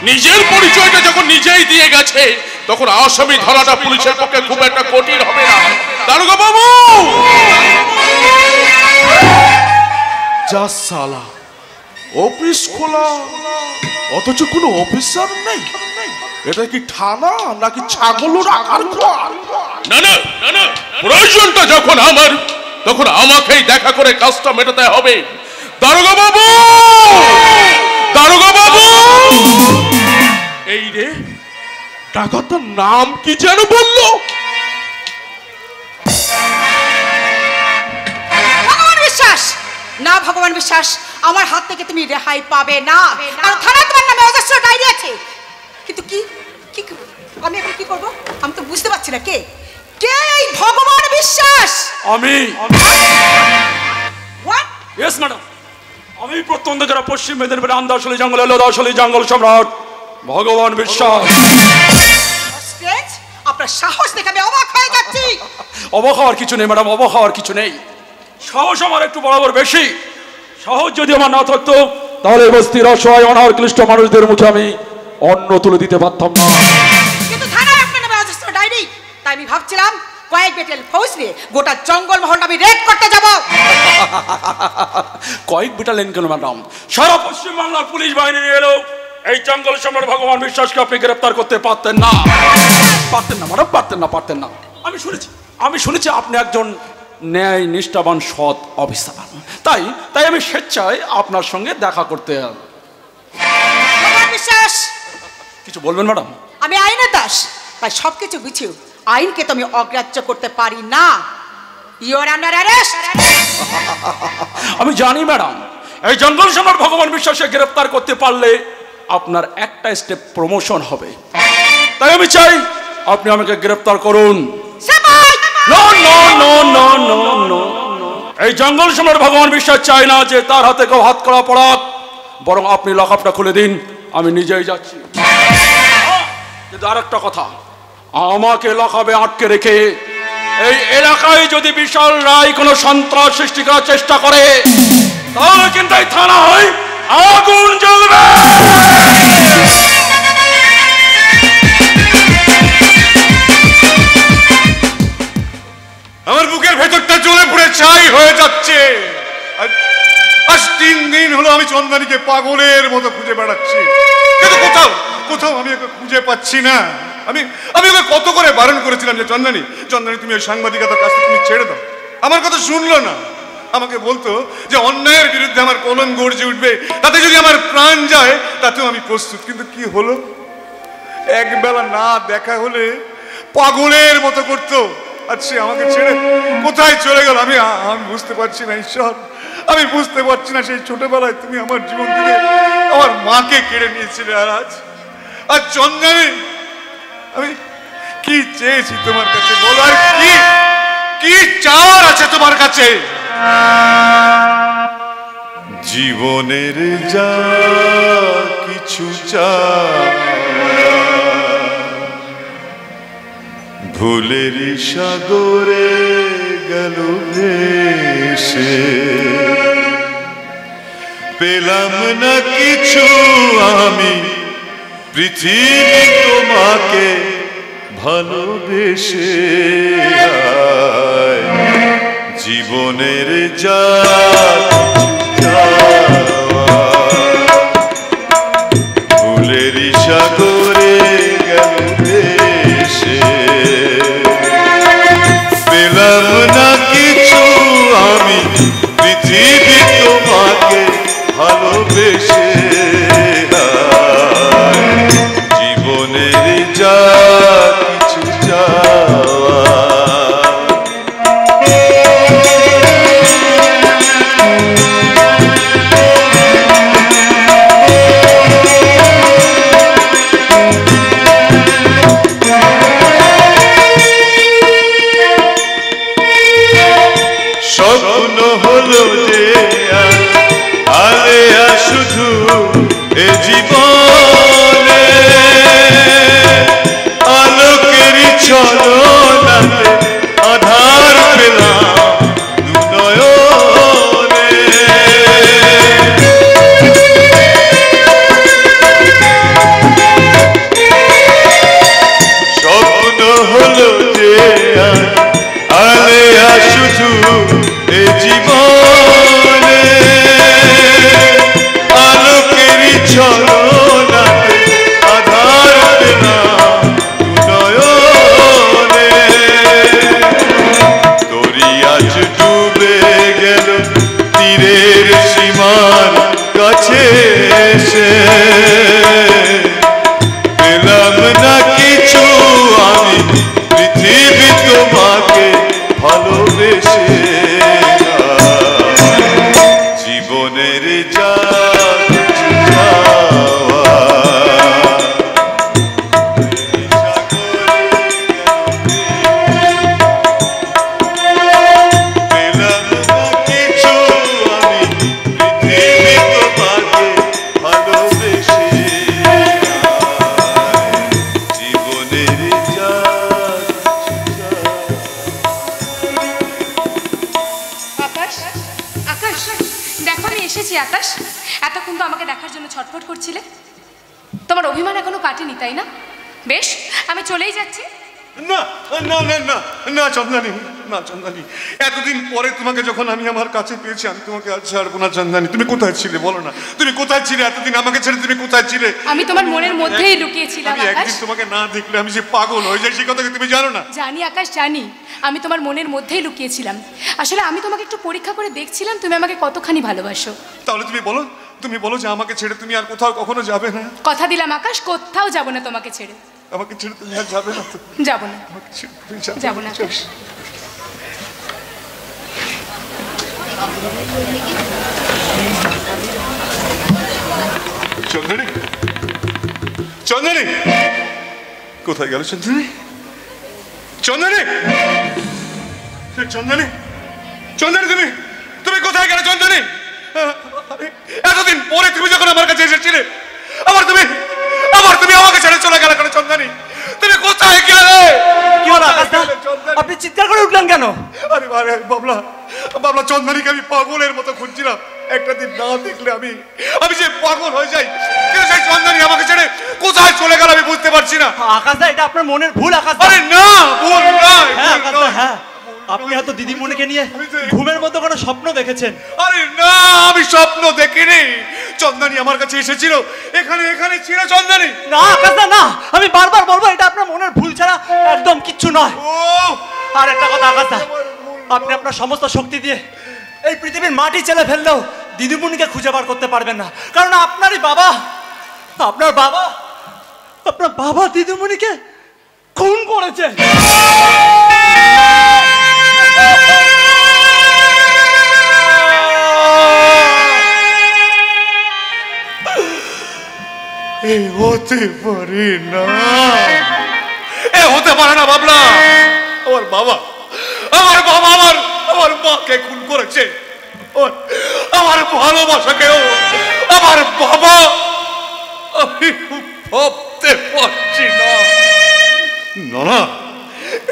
নিজের পরিচয়টা যখন নিজেই দিয়ে গেছে, তখন আসামি ধরাটা পুলিশের পক্ষে খুব একটা কঠিন হবে না। দারোগা বাবু, যা সালা, অফিস খোলা অথচ কোনো অফিসার নেই। এটা কি থানা নাকি ছাগল রাখার ঘর? না না না না, প্রয়োজনটা যখন আমার, তখন আমাকেই দেখা করে কাজটা মেটাতে হবে। দারোগা বাবু, দারোগা বাবু। এই রে, ডাকাতার নাম কি যেন বললো? ভগবান বিশ্বাস না, ভগবান বিশ্বাস, আমার হাত থেকে তুমি রেহাই পাবে না। আর থানায় তোমার নামে অজস্র ডায়েরি আছে। কিন্তু কি কি আমি এখন কি করব? আমি তো বুঝতে পারছি না কে কে এই ভগবান বিশ্বাস। আমি। হোয়াট? ইয়েস ম্যাডাম, আমি প্রত্যন্ত জেলা পশ্চিম মেদিনীপুরের আমদাসলী জঙ্গলে লদাসলী জঙ্গল সম্রাট ভগবান বিশ্বাস। আপনার সাহস দেখে আমি অবাক হয়ে যাচ্ছি। অবাক হওয়ার কিছু নেই ম্যাডাম, অবাক হওয়ার কিছু নেই। সাহস আমার একটু বরাবর বেশি। সাহস যদি আমার না থাকতো তাহলে এই বস্তির অসহায় অনার ক্লিষ্ট মানুষদের মুখে আমি অন্ন তুলে দিতে পারতাম না। কিন্তু থানায় আপনার নামে অজস্র ডায়েরি, তাই আমি ভাবছিলাম কয়েক বেটেল ফৌজ নিয়ে গোটা জঙ্গল মহলটা আমি রেড করতে যাব। কয়েক ব্যাটালিয়ন কেন ম্যাডাম, সারা পশ্চিম বাংলার পুলিশ বাহিনী নিয়ে এলো এই জঙ্গল সম্রাট ভগবান বিশ্বাসকে আপনি গ্রেপ্তার করতে পারতেন না। পারতেন না ম্যাডাম, পারতেন না। আমি শুনেছি আপনি একজন ন্যায় নিষ্ঠাবান সৎ অফিসার, তাই আমি স্বেচ্ছায় আপনার সঙ্গে দেখা করতে। বিশ্বাস কিছু বলবেন ম্যাডাম? আমি আইনের দাস, তাই সবকিছু বুঝিও আইনকে তো আমি অগ্রাহ্য করতে পারি না। You are under arrest. আমি জানি ম্যাডাম, এই জঙ্গল সম্রাট ভগবান বিশ্বাসকে গ্রেপ্তার করতে পারলে আপনার একটা স্টেপ প্রমোশন হবে, তাই আমি চাই আপনি আমাকে গ্রেপ্তার করুন। এই জঙ্গল সম্রাট ভগবান বিশ্বাস চাই না যে তার হাতে কেউ হাত করা পড়াক, বরং আপনি লকআপটা খুলে দিন, আমি নিজেই যাচ্ছি। কিন্তু আর একটা কথা, আমাকে লকআপে আটকে রেখে এই এলাকায় যদি বিশাল রায় কোনো সন্ত্রাস সৃষ্টি করার চেষ্টা করে, তাহলে কিন্তু এই থানা হয় আগুন জ্বলবে। আমার বুকের ভেতরটা জ্বলে পুড়ে ছাই হয়ে যাচ্ছে। আজ 3 দিন হলো আমি চন্দানীকে পাগলের মতো খুঁজে বেড়াচ্ছি, কিন্তু কোথাও আমি ওকে খুঁজে পাচ্ছি না। আমি ওকে কত করে বারণ করেছিলাম যে চন্দানী তুমি ওই সাংবাদিকতার কাজটা তুমি ছেড়ে দাও, আমার কথা শুনলো না। আমাকে বলতো যে অন্যায়ের বিরুদ্ধে আমার কলম গর্জে উঠবে, তাতে যদি আমার প্রাণ যায় তাতেও আমি প্রস্তুত। কিন্তু কি হলো, একবেলা না দেখা হলে পাগলের মতো করতো, আর সে আমাকে ছেড়ে কোথায় চলে গেল আমি বুঝতে পারছি না। ঈশ্বর, আমি বুঝতে পারছি না, সেই ছোটবেলায় তুমি আমার জীবন থেকে আমার মাকে কেড়ে নিয়েছিলে, আর আজ চন্দ্রানী আমি কি চেয়েছি তোমার কাছে বলো, আর কি চাওয়ার আছে তোমার কাছে? জীবনের যা কিছু ভুলের সাগরে গেল ভেসে, পেলাম না কিছু আমি পৃথিবী তোমাকে ভালোবেসে। জীবনের যা ভুলের সাগরে গেল ভেসে, পেলাম না কিছু আমি পৃথিবী তোমাকে ভালোবেসে। জীবনের যা কিছু দেখার জন্য ছটফট করছিলে? তোমার অভিমান এখনো কাটেনি, তাই না? বেশ, আমি চলেই যাচ্ছি। না না না না না চন্দানী, না চন্দানী, এতদিন পরে তোমাকে যখন আমি আমার কাছে পেয়েছি, আমি তোমাকে আর ছাড়বো না চন্দানী। তুমি কোথায় ছিলে বলো না, তুমি কোথায় ছিলে এতদিন আমাকে ছেড়ে? তুমি কোথায় ছিলে? আমি তোমার মনের মধ্যেই লুকিয়েছিলাম আমি আকাশ। একদিন তোমাকে না দেখলে আমি যে পাগল হয়ে যাই, সেই কথা কি তুমি জানো না? জানি আকাশ, জানি। আমি তোমার মনের মধ্যেই লুকিয়েছিলাম। আসলে আমি তোমাকে একটু পরীক্ষা করে দেখছিলাম তুমি আমাকে কতখানি ভালোবাসো। তাহলে তুমি বলো, তুমি বলো যে আমাকে ছেড়ে তুমি আর কোথাও কখনো যাবে না। কথা দিলাম আকাশ, কোথাও যাব না তোমাকে ছেড়ে। আমাকে ছেড়ে তুমি আর যাবে না তো? যাব না, আমাকে ছেড়ে তুমি যাবে যাব না আকাশ। চন্দ্রনী, চন্দ্রনী, কোথায় গেল চন্দ্রনী? চন্দ্রনী, চন্দ্রনী, চন্দ্রনী, তুমি তুমি কোথায় গেলে চন্দ্রনী? এতদিন পরে তুমি যখন আমার কাছে এসেছিলে, আবার তুমি আমাকে ছেড়ে চলে গেলে কেন চন্দ্রনী? তুমি কোথায় গেলে? কি হলো আকাশদা, আপনি চিৎকার করে উঠলেন কেন? আরে আরে বাবলা, বাবলা, চন্দ্রনীকে আমি পাগলের মতো খুঁজছিলাম। একটা দিন না দেখলে আমি যে পাগল হয়ে যাই। কিন্তু সেই চন্দ্রনী আমাকে ছেড়ে কোথায় চলে গেল আমি বুঝতে পারছি না। আকাশদা, এটা আপনার মনের ভুল আকাশদা। আরে না, ভুল নয়। হ্যাঁ আকাশদা, হ্যাঁ, আপনি হয়তো দিদিমণিকে নিয়ে ঘুমের মতো কোনো স্বপ্ন দেখেছেন। আরে না, আমি স্বপ্ন দেখিনি। চন্দ্রনী আমার কাছে এসেছিল, এখানে ছিল চন্দ্রনী। না আকাশদা, না, আমি বারবার বলবো এটা আপনার মনের ভুল ছাড়া একদম কিচ্ছু নয়। ও, আর একটা কথা আকাশদা, আপনি আপনার সমস্ত শক্তি দিয়ে এই পৃথিবীর মাটি চেলে ফেললেও দিদিমণিকে খুঁজে বার করতে পারবেন না, কারণ আপনার বাবা দিদিমণিকে খুন করেছেন। হতে পারে না, হতে পারে না বাবলা। আমার বাবা আমার মাকে খুন করেছে। আমার ভালোবাসাকেও আমার বাবা, আমি ভাবতে পারছি না। না,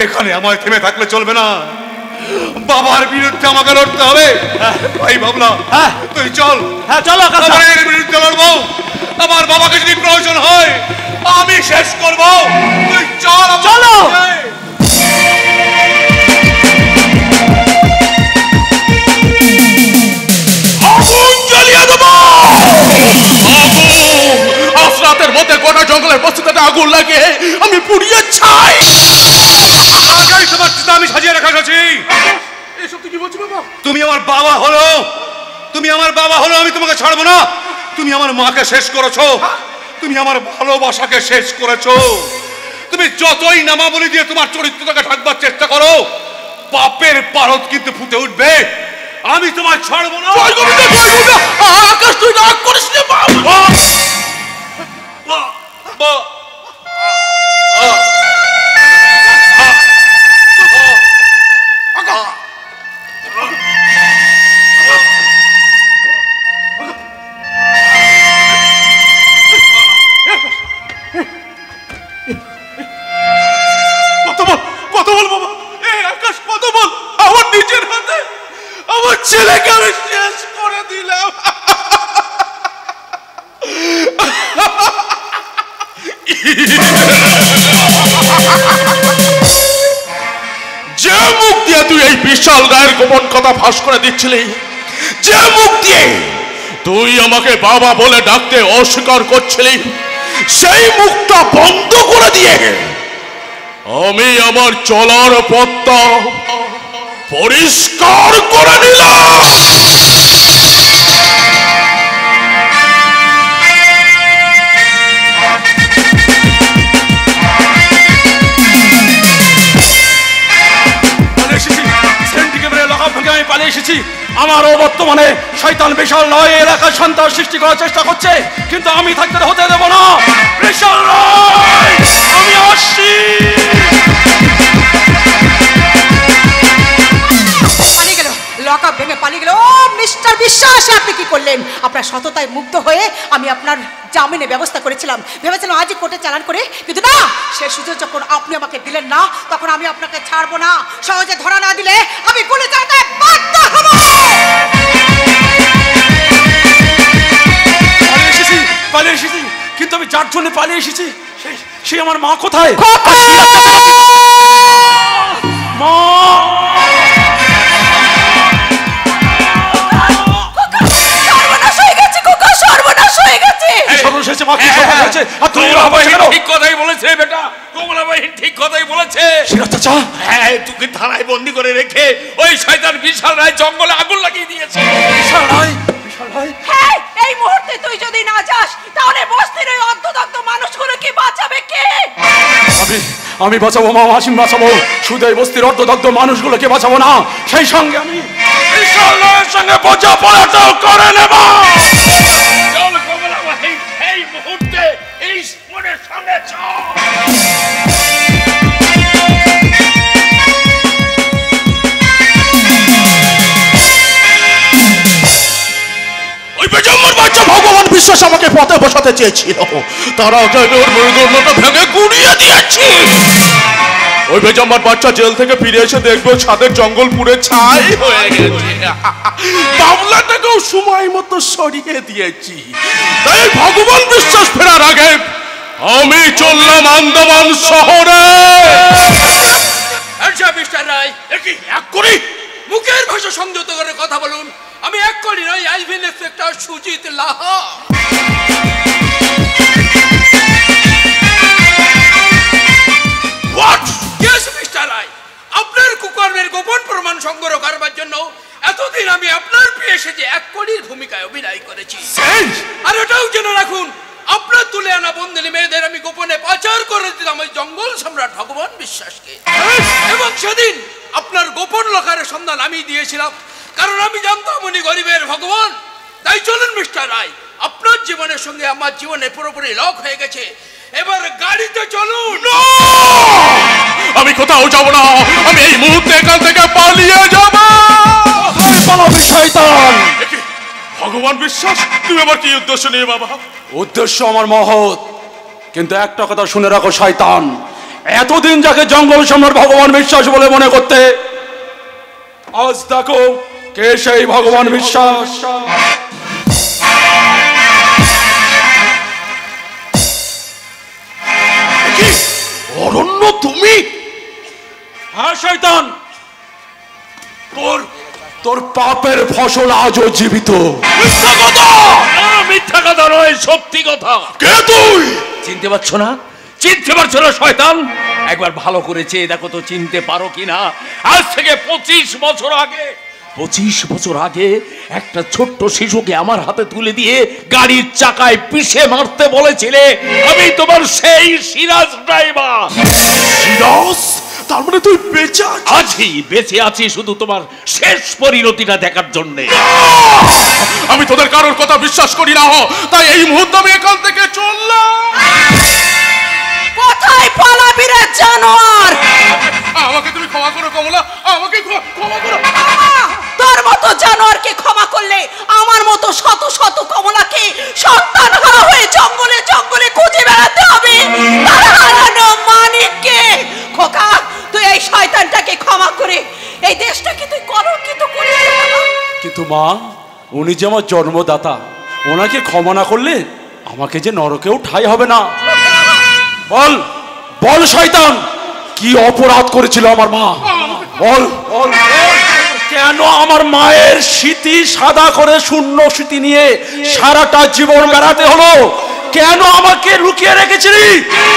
এখানে আমায় থেমে থাকলে চলবে না। বাবার বিরুদ্ধে আমাকে লড়তে হবে। ভাই বাবলা, তুই চল। হ্যাঁ চলো আকাশদা, এর বিরুদ্ধে লড়বো। আমার বাবাকে যদি প্রয়োজন হয় আমি শেষ করব। তুই চল, চলো। আগুন জ্বালিয়ে দেবো। আফরাতের মধ্যে গোটা জঙ্গলের বস্তুটাতে আগুন লাগে আমি পুড়িয়ে ছাই। তোমার চিতা আমি সাজিয়ে রাখা আছি। এসব তুই কি বলছিস বাবা? তুমি আমার বাবা হলো, আমি তোমাকে ছাড়বো না। তুমি আমার মাকে শেষ করেছো, তুমি আমার ভালোবাসাকে শেষ করেছো। তুমি যতই নামাবলি দিয়ে তোমার চরিত্রটাকে ঢাকবার চেষ্টা করো, পাপের পারদ কিন্তু ফুটে উঠবে। আমি তোমায় ছাড়বো না। আকাশ, তুই রাগ করিস না বাবা। কত বল বাবা, আকাশ কত বল। আমার নিজের হাতে আমার ছেলেকে আমি শেষ করে দিলাম। যে মুখ দিয়ে তুই এই বিশাল গায়ের গোপন কথা ফাঁস করে দিচ্ছিলি, যে মুখ দিয়ে তুই আমাকে বাবা বলে ডাকতে অস্বীকার করছিলি, সেই মুখটা বন্ধ করে দিয়ে আমি আমার চলার পথটা পরিষ্কার করে নিলাম। পালিয়ে এসেছি। আমারও বর্তমানে শয়তান বিশাল নয় এলাকায় সন্ত্রাস সৃষ্টি করার চেষ্টা করছে, কিন্তু আমি থাকতে হতে দেব না। বিশাল নয়, আমি আসছি। পালিয়ে গেল, লকআপ ভেঙে পালিয়ে গেল। ও মিস্টার বিশ্বাস, আপনি কি করলেন? আপনার সততায় মুগ্ধ হয়ে আমি আপনার জামিনের ব্যবস্থা করেছিলাম, ভেবেছিলাম আজই কোর্টে চালান করে, কিন্তু না, সে সুযোগ যখন আপনি আমাকে দিলেন না, তখন আমি আপনাকে ছাড়বো না। সহজে ধরা না দিলে আমি গুলি চালাতে বাধ্য হব। যার জন্য পালিয়ে এসেছি সে আমার মা কোথায়? মা! ঠিক কথাই বলেছে বেটা, কমলাবাই ঠিক কথাই বলেছে। হ্যাঁ, তোকে থানায় বন্দি করে রেখে ওই শয়তান বিশাল রায় জঙ্গলে আগুন লাগিয়ে দিয়েছে। বিশাল রায়? হ্যাঁ, এই মুহূর্তে তুই যদি না যাস তাহলে বস্তির ওই অন্তদগ্ধ মানুষগুলোকে বাঁচাবে কে? আমি বাঁচাবো মা, মাসিম বাঁচাবো, শুধু এই বস্তির অর্ধদগ্ধ মানুষগুলোকে বাঁচাবো না, সেই সঙ্গে আমি বিশাল রায়ের সঙ্গে বোঝাপড়াটাও করে নেব। চল কমলাবাই, এই মুহূর্তে এই মনের সামনে চল। ভগবান বিশ্বাস আমাকে পথে বসাতে চেয়েছিল, তারা ওর মেরুদণ্ডটা ভেঙে গুড়িয়ে দিয়েছি। ওই বেজম্মার বাচ্চা জেল থেকে ফিরে এসে দেখবো ছাদের জঙ্গল পুড়ে ছাই হয়ে গেছে। বাবলাটাকেও সময় মতো সরিয়ে দিয়েছি। তাই ভগবান বিশ্বাস ফেরার আগে আমি চললাম আন্দামান শহরে। আচ্ছা মিস্টার রায়, একই এক করি মুখের ভাষা সংযত করে কথা বলুন। আমি এক করি নয়, আইভিন inspector Sujit Laha. What? Yes mister Roy, আপনার কুকর্মের গোপন প্রমাণ সংগ্রহ করবার জন্য এতদিন আমি আপনার পেয়ে এসে যে এক কোটির ভূমিকায় অভিনয় করেছি। আর এটাও জেনে রাখুন, আপনার তুলে আনা বন্দিনী মেয়েদের আমি গোপনে পাচার করে দিলাম ওই জঙ্গল সম্রাট ভগবান বিশ্বাসকে। এবং সেদিন আপনার গোপন লকারের সন্ধান আমি দিয়েছিলাম, কারণ আমি জানতাম উনি গরিবের ভগবান। তাই চলুন মিস্টার রায়, আপনার জীবনের সঙ্গে আমার জীবনে পুরোপুরি লক হয়ে গেছে। এবার গাড়িতে চলুন। আমি কোথাও যাব না, আমি এই মুহূর্তে এখান থেকে পালিয়ে যাব। পালাবি শয়তান! ভগবান বিশ্বাস, তুমি আমার কি উদ্দেশ্য নিয়ে বাবা? উদ্দেশ্য আমার মহৎ, কিন্তু একটা কথা শুনে রাখো শয়তান, এতদিন যাকে জঙ্গল সম্রাট ভগবান বিশ্বাস বলে মনে করতে, আজ দেখো কে সেই ভগবান বিশ্বাস। অরণ্য তুমি? হ্যাঁ শয়তান, তোর পাপের ফসল আজও জীবিত। মিথ্যা কথা! মিথ্যা কথা নয়, সত্যি কথা। কে তুই? চিনতে পারছো না? চিনতে পারছো না শয়তান? একবার ভালো করে চেয়ে দেখো তো চিনতে পারো কিনা। আজ থেকে 25 বছর আগে, 25 বছর আগে একটা ছোট্ট শিশুকে আমার হাতে তুলে দিয়ে গাড়ির চাকায় পিষে মারতে বলেছিলে আমি তোমার সেই সিরাজ ড্রাইভার। সিরাজ? তার মানে তুই বেঁচে আছি? বেঁচে আছি শুধু তোমার শেষ পরিণতিটা দেখার জন্যে। আমি তোদের কারোর কথা বিশ্বাস করি না, তাই এই মুহূর্তে আমি এখান থেকে চললাম। কোথায় পালাবি রে জানোয়ার? আমাকে তুমি ক্ষমা করো কমলা, আমাকে ক্ষমা করো। তোর মতো জানোয়ারকে ক্ষমা করলে আমার মতো শত শত কমলাকে সন্তান হারা হয়ে জঙ্গলে জঙ্গলে খুঁজে বেড়াতে হবে তার হারানো মানিককে। খোকা, তুই এই শয়তানটাকে ক্ষমা করে এই দেশটাকে তুই কলঙ্কিত করিস না। কিন্তু মা, উনি যে আমার জন্মদাতা, ওনাকে ক্ষমা না করলে আমাকে যে নরকেও ঠাঁই হবে না। বল বল শয়তান, কি অপরাধ করেছিল আমার মা? বল বল, কেন আমার মায়ের স্মৃতি সাদা করে শূন্য স্মৃতি নিয়ে সারাটা জীবন বেড়াতে হলো? কেন আমাকে লুকিয়ে রেখেছিলি?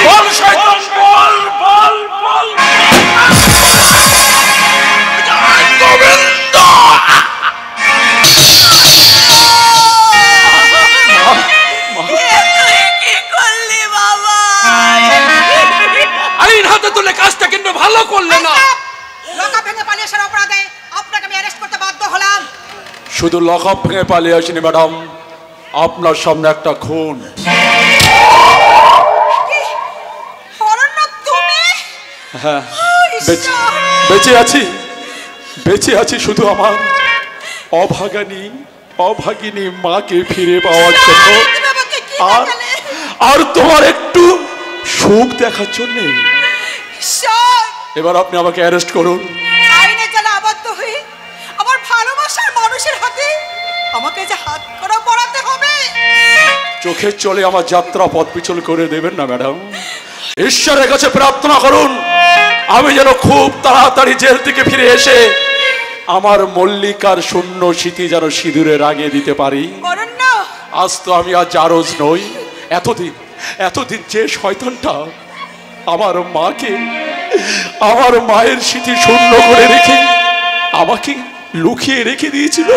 বল শয়তান, বল বল বল। গোবিন্দ! আইন হাতে তুলে কাজটা কিন্তু ভালো করলে না। লকআপ ভেঙে পালিয়ে আসার অপরাধে আপনাকে আমি অ্যারেস্ট করতে বাধ্য হলাম। শুধু লকআপ ভেঙে পালিয়ে আসিনি ম্যাডাম, আপনার সামনে একটা খুন। হ্যাঁ, বেঁচে আছি, বেঁচে আছি শুধু আমার অভাগিনী মাকে ফিরে পাওয়ার জন্য আর তোমার একটু সুখ দেখার জন্য। এবার আপনি আমাকে অ্যারেস্ট করুন। আইনে জানা আবদ্ধ হয়ে আমার ভালোবাসার মানুষের হাতে আমাকে যে হাত করা পড়াতে হবে। চোখের চলে আমার যাত্রা পথ পিছল করে দেবেন না ম্যাডাম। ঈশ্বরের কাছে প্রার্থনা করুন আমি যেন খুব তাড়াতাড়ি জেল থেকে ফিরে এসে আমার মল্লিকার শূন্য স্মৃতি যেন সিঁদুরে রাগিয়ে দিতে পারি। আজ তো আমি আর জারজ নই। এতদিন যে শয়তানটা আমার মাকে, আমার মায়ের স্মৃতি শূন্য করে রেখে আমাকে লুকিয়ে রেখে দিয়েছিল,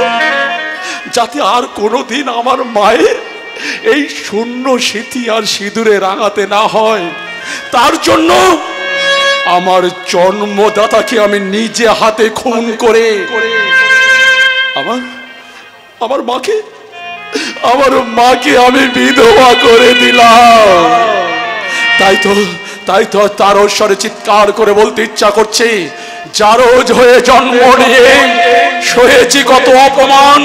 যাতে আর কোনোদিন আমার মায়ের এই শূন্য স্মৃতি আর সিঁদুরে রাঙাতে না হয়, তার জন্য আমার জন্মদাতাকে আমি নিজে হাতে খুন করে আমার মাকে আমি বিধবা করে দিলাম। তাই তো তারস্বরে চিৎকার করে বলতে ইচ্ছা করছে, জারজ হয়ে জন্ম নিয়ে সয়েছি কত অপমান,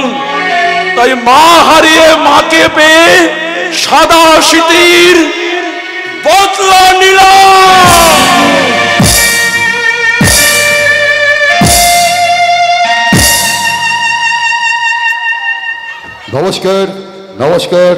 তাই মা হারিয়ে মাকে পেয়ে সাদা স্মৃতির বদলা নিলাম। নমস্কার নমস্কার।